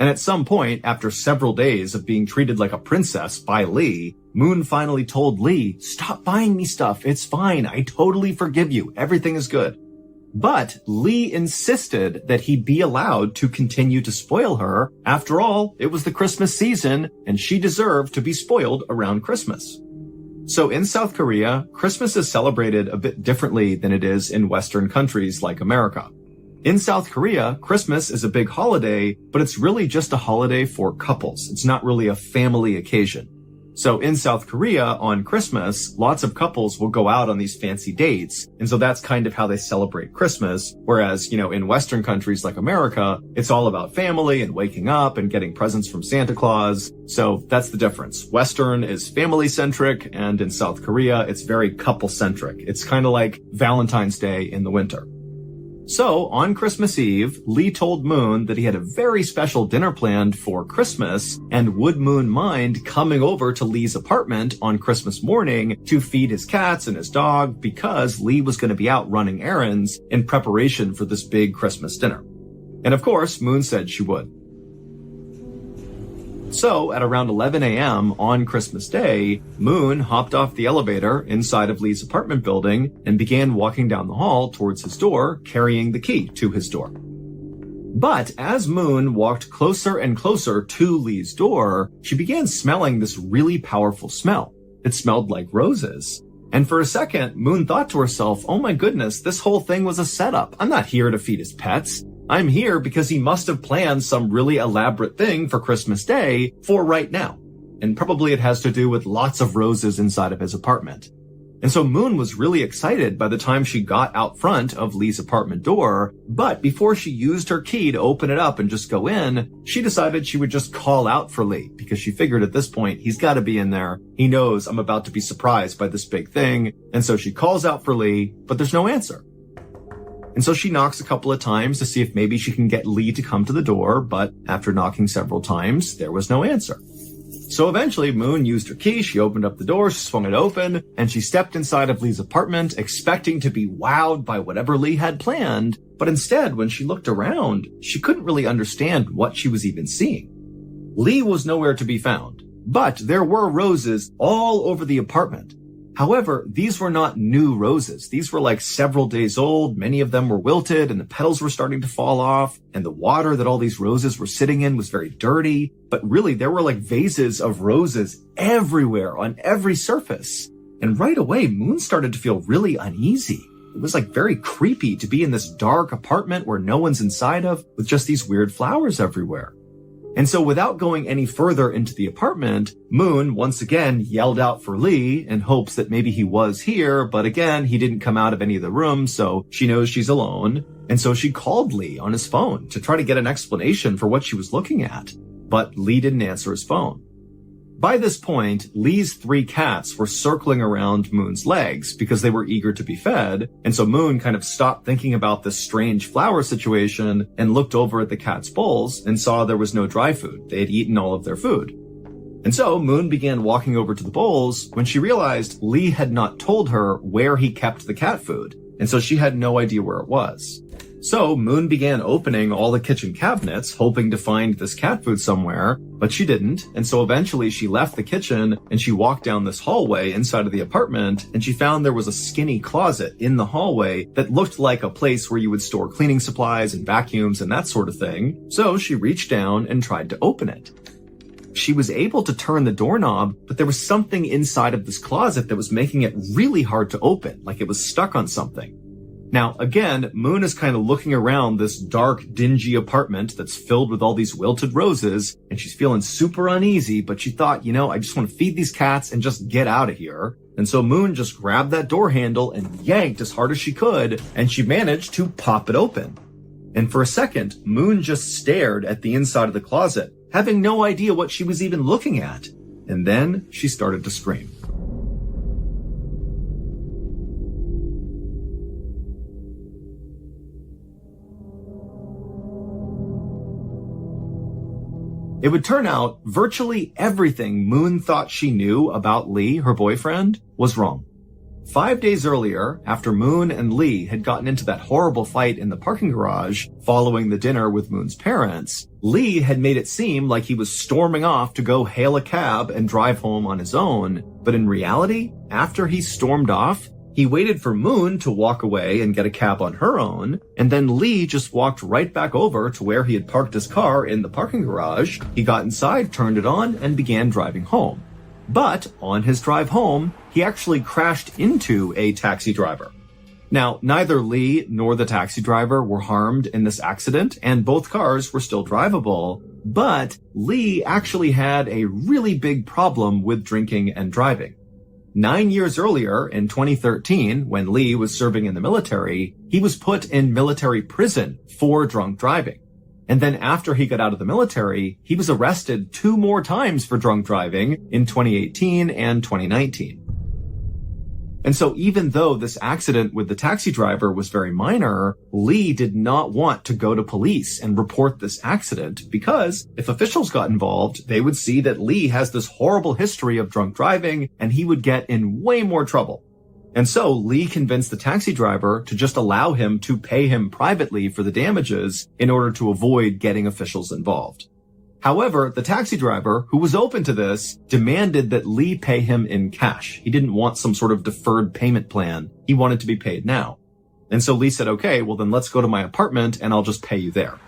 And at some point, after several days of being treated like a princess by Lee, Moon finally told Lee, stop buying me stuff. It's fine. I totally forgive you. Everything is good. But Lee insisted that he be allowed to continue to spoil her. After all, it was the Christmas season and she deserved to be spoiled around Christmas. So in South Korea, Christmas is celebrated a bit differently than it is in Western countries like America. In South Korea, Christmas is a big holiday, but it's really just a holiday for couples. It's not really a family occasion. So in South Korea, on Christmas, lots of couples will go out on these fancy dates. And so that's kind of how they celebrate Christmas. Whereas, in Western countries like America, it's all about family and waking up and getting presents from Santa Claus. So that's the difference. Western is family-centric, and in South Korea, it's very couple-centric. It's kind of like Valentine's Day in the winter. So, on Christmas Eve, Lee told Moon that he had a very special dinner planned for Christmas, and would Moon mind coming over to Lee's apartment on Christmas morning to feed his cats and his dog because Lee was going to be out running errands in preparation for this big Christmas dinner. And of course, Moon said she would. So, at around 11 a.m. on Christmas Day, Moon hopped off the elevator inside of Lee's apartment building and began walking down the hall towards his door, carrying the key to his door. But as Moon walked closer and closer to Lee's door, she began smelling this really powerful smell. It smelled like roses. And for a second, Moon thought to herself, oh my goodness, this whole thing was a setup. I'm not here to feed his pets. I'm here because he must have planned some really elaborate thing for Christmas Day for right now. And probably it has to do with lots of roses inside of his apartment. And so Moon was really excited by the time she got out front of Lee's apartment door, but before she used her key to open it up and just go in, she decided she would just call out for Lee, because she figured at this point, he's got to be in there. He knows I'm about to be surprised by this big thing. And so she calls out for Lee, but there's no answer. And so she knocks a couple of times to see if maybe she can get Lee to come to the door, but after knocking several times, there was no answer. So eventually, Moon used her key, she opened up the door, she swung it open, and she stepped inside of Lee's apartment, expecting to be wowed by whatever Lee had planned. But instead, when she looked around, she couldn't really understand what she was even seeing. Lee was nowhere to be found, but there were roses all over the apartment. However, these were not new roses. These were like several days old. Many of them were wilted and the petals were starting to fall off. And the water that all these roses were sitting in was very dirty. But really, there were like vases of roses everywhere on every surface. And right away, Moon started to feel really uneasy. It was like very creepy to be in this dark apartment where no one's inside of with just these weird flowers everywhere. And so without going any further into the apartment, Moon once again yelled out for Lee in hopes that maybe he was here, but again, he didn't come out of any of the rooms, so she knows she's alone. And so she called Lee on his phone to try to get an explanation for what she was looking at, but Lee didn't answer his phone. By this point, Lee's 3 cats were circling around Moon's legs because they were eager to be fed, and so Moon kind of stopped thinking about this strange flower situation and looked over at the cats' bowls and saw there was no dry food. They had eaten all of their food. And so Moon began walking over to the bowls when she realized Lee had not told her where he kept the cat food, and so she had no idea where it was. So Moon began opening all the kitchen cabinets, hoping to find this cat food somewhere, but she didn't. And so eventually she left the kitchen and she walked down this hallway inside of the apartment, and she found there was a skinny closet in the hallway that looked like a place where you would store cleaning supplies and vacuums and that sort of thing. So she reached down and tried to open it. She was able to turn the doorknob, but there was something inside of this closet that was making it really hard to open, like it was stuck on something. Now, again, Moon is kind of looking around this dark, dingy apartment that's filled with all these wilted roses, and she's feeling super uneasy, but she thought, I just want to feed these cats and just get out of here. And so Moon just grabbed that door handle and yanked as hard as she could, and she managed to pop it open. And for a second, Moon just stared at the inside of the closet, having no idea what she was even looking at. And then she started to scream. It would turn out virtually everything Moon thought she knew about Lee, her boyfriend, was wrong. 5 days earlier, after Moon and Lee had gotten into that horrible fight in the parking garage following the dinner with Moon's parents, Lee had made it seem like he was storming off to go hail a cab and drive home on his own. But in reality, after he stormed off, he waited for Moon to walk away and get a cab on her own, and then Lee just walked right back over to where he had parked his car in the parking garage. He got inside, turned it on, and began driving home. But on his drive home, he actually crashed into a taxi driver. Now, neither Lee nor the taxi driver were harmed in this accident, and both cars were still drivable, but Lee actually had a really big problem with drinking and driving. 9 years earlier, in 2013, when Lee was serving in the military, he was put in military prison for drunk driving. And then after he got out of the military, he was arrested 2 more times for drunk driving in 2018 and 2019. And so even though this accident with the taxi driver was very minor, Lee did not want to go to police and report this accident because if officials got involved, they would see that Lee has this horrible history of drunk driving and he would get in way more trouble. And so Lee convinced the taxi driver to just allow him to pay him privately for the damages in order to avoid getting officials involved. However, the taxi driver, who was open to this, demanded that Lee pay him in cash. He didn't want some sort of deferred payment plan. He wanted to be paid now. And so Lee said, okay, well then let's go to my apartment and I'll just pay you there.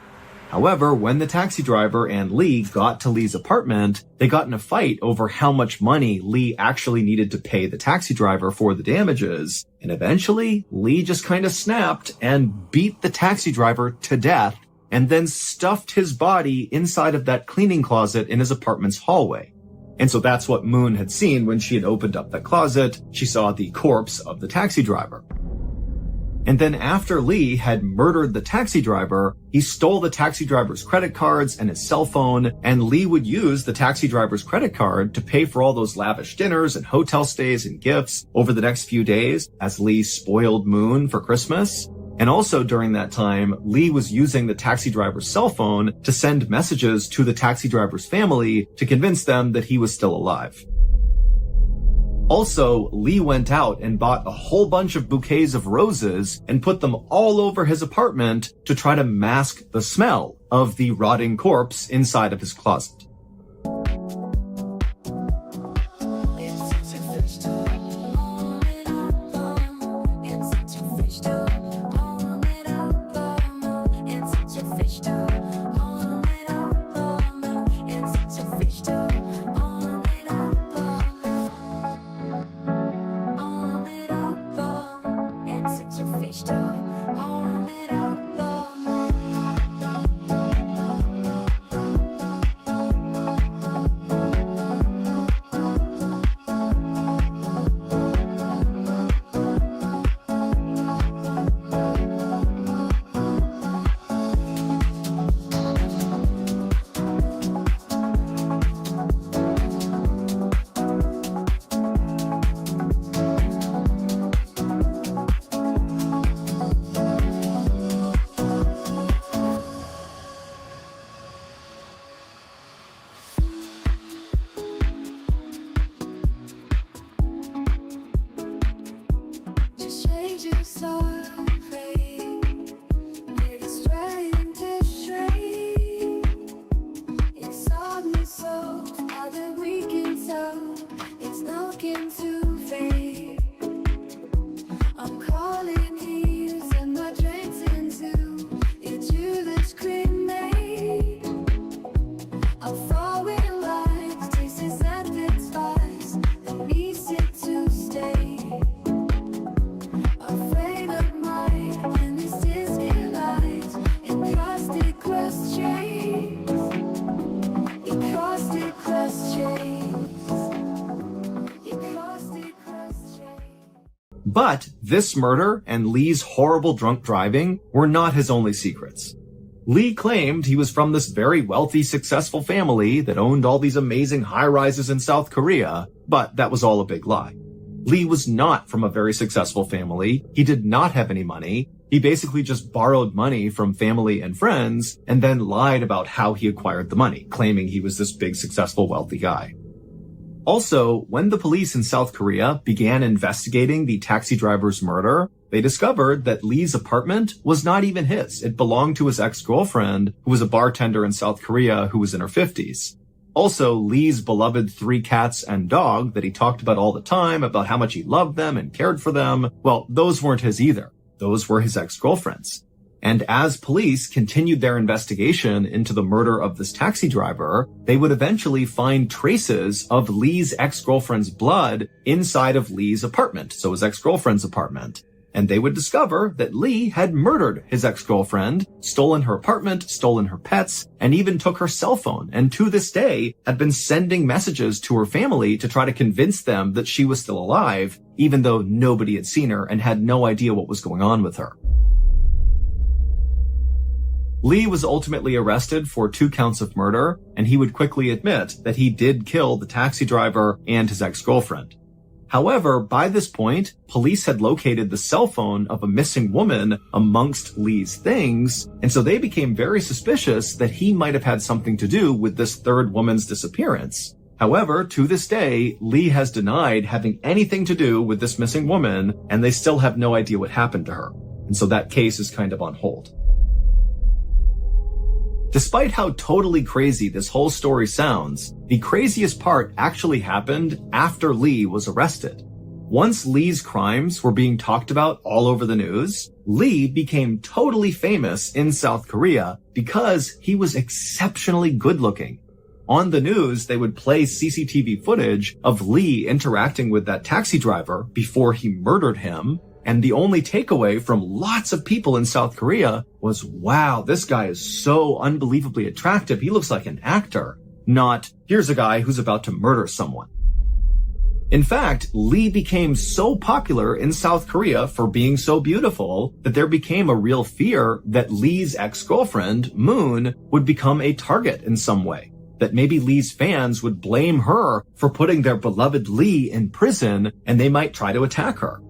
However, when the taxi driver and Lee got to Lee's apartment, they got in a fight over how much money Lee actually needed to pay the taxi driver for the damages. And eventually, Lee just kind of snapped and beat the taxi driver to death and then stuffed his body inside of that cleaning closet in his apartment's hallway. And so that's what Moon had seen when she had opened up that closet. She saw the corpse of the taxi driver. And then after Lee had murdered the taxi driver, he stole the taxi driver's credit cards and his cell phone, and Lee would use the taxi driver's credit card to pay for all those lavish dinners and hotel stays and gifts over the next few days as Lee spoiled Moon for Christmas. And also during that time, Lee was using the taxi driver's cell phone to send messages to the taxi driver's family to convince them that he was still alive. Also, Lee went out and bought a whole bunch of bouquets of roses and put them all over his apartment to try to mask the smell of the rotting corpse inside of his closet. But this murder and Lee's horrible drunk driving were not his only secrets. Lee claimed he was from this very wealthy, successful family that owned all these amazing high-rises in South Korea, but that was all a big lie. Lee was not from a very successful family. He did not have any money. He basically just borrowed money from family and friends and then lied about how he acquired the money, claiming he was this big, successful, wealthy guy. Also, when the police in South Korea began investigating the taxi driver's murder, they discovered that Lee's apartment was not even his. It belonged to his ex-girlfriend, who was a bartender in South Korea who was in her 50s. Also, Lee's beloved 3 cats and dog that he talked about all the time, about how much he loved them and cared for them, well, those weren't his either. Those were his ex-girlfriend's. And as police continued their investigation into the murder of this taxi driver, they would eventually find traces of Lee's ex-girlfriend's blood inside of Lee's apartment, so his ex-girlfriend's apartment. And they would discover that Lee had murdered his ex-girlfriend, stolen her apartment, stolen her pets, and even took her cell phone, and to this day had been sending messages to her family to try to convince them that she was still alive, even though nobody had seen her and had no idea what was going on with her. Lee was ultimately arrested for 2 counts of murder, and he would quickly admit that he did kill the taxi driver and his ex-girlfriend. However, by this point, police had located the cell phone of a missing woman amongst Lee's things, and so they became very suspicious that he might have had something to do with this third woman's disappearance. However, to this day, Lee has denied having anything to do with this missing woman, and they still have no idea what happened to her. And so that case is kind of on hold. Despite how totally crazy this whole story sounds, the craziest part actually happened after Lee was arrested. Once Lee's crimes were being talked about all over the news, Lee became totally famous in South Korea because he was exceptionally good looking. On the news, they would play CCTV footage of Lee interacting with that taxi driver before he murdered him. And the only takeaway from lots of people in South Korea was, wow, this guy is so unbelievably attractive. He looks like an actor. Not, here's a guy who's about to murder someone. In fact, Lee became so popular in South Korea for being so beautiful that there became a real fear that Lee's ex-girlfriend, Moon, would become a target in some way. That maybe Lee's fans would blame her for putting their beloved Lee in prison and they might try to attack her.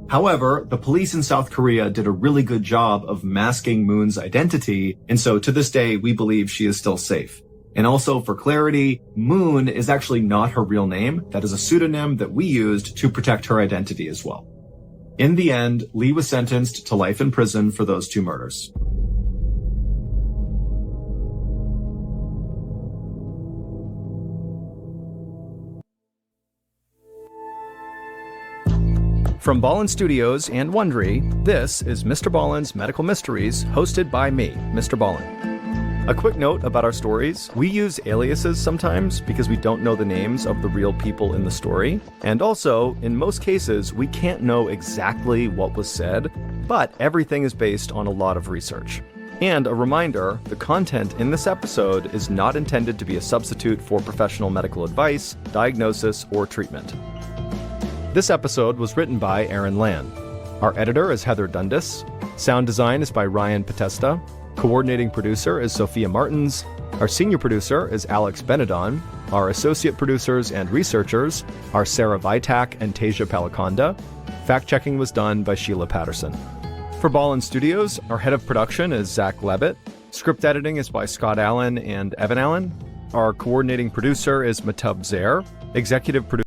However, the police in South Korea did a really good job of masking Moon's identity, and so to this day, we believe she is still safe. And also, for clarity, Moon is actually not her real name. That is a pseudonym that we used to protect her identity as well. In the end, Lee was sentenced to life in prison for those two murders. From Ballen Studios and Wondery, this is Mr. Ballen's Medical Mysteries, hosted by me, Mr. Ballen. A quick note about our stories. We use aliases sometimes because we don't know the names of the real people in the story. And also, in most cases, we can't know exactly what was said, but everything is based on a lot of research. And a reminder, the content in this episode is not intended to be a substitute for professional medical advice, diagnosis, or treatment. This episode was written by Aaron Lan. Our editor is Heather Dundas. Sound design is by Ryan Potesta. Coordinating producer is Sophia Martins. Our senior producer is Alex Benedon. Our associate producers and researchers are Sarah Vitak and Tasia Palakonda. Fact-checking was done by Sheila Patterson. For Ballen Studios, our head of production is Zach Levitt. Script editing is by Scott Allen and Evan Allen. Our coordinating producer is Matub Zaire. Executive producer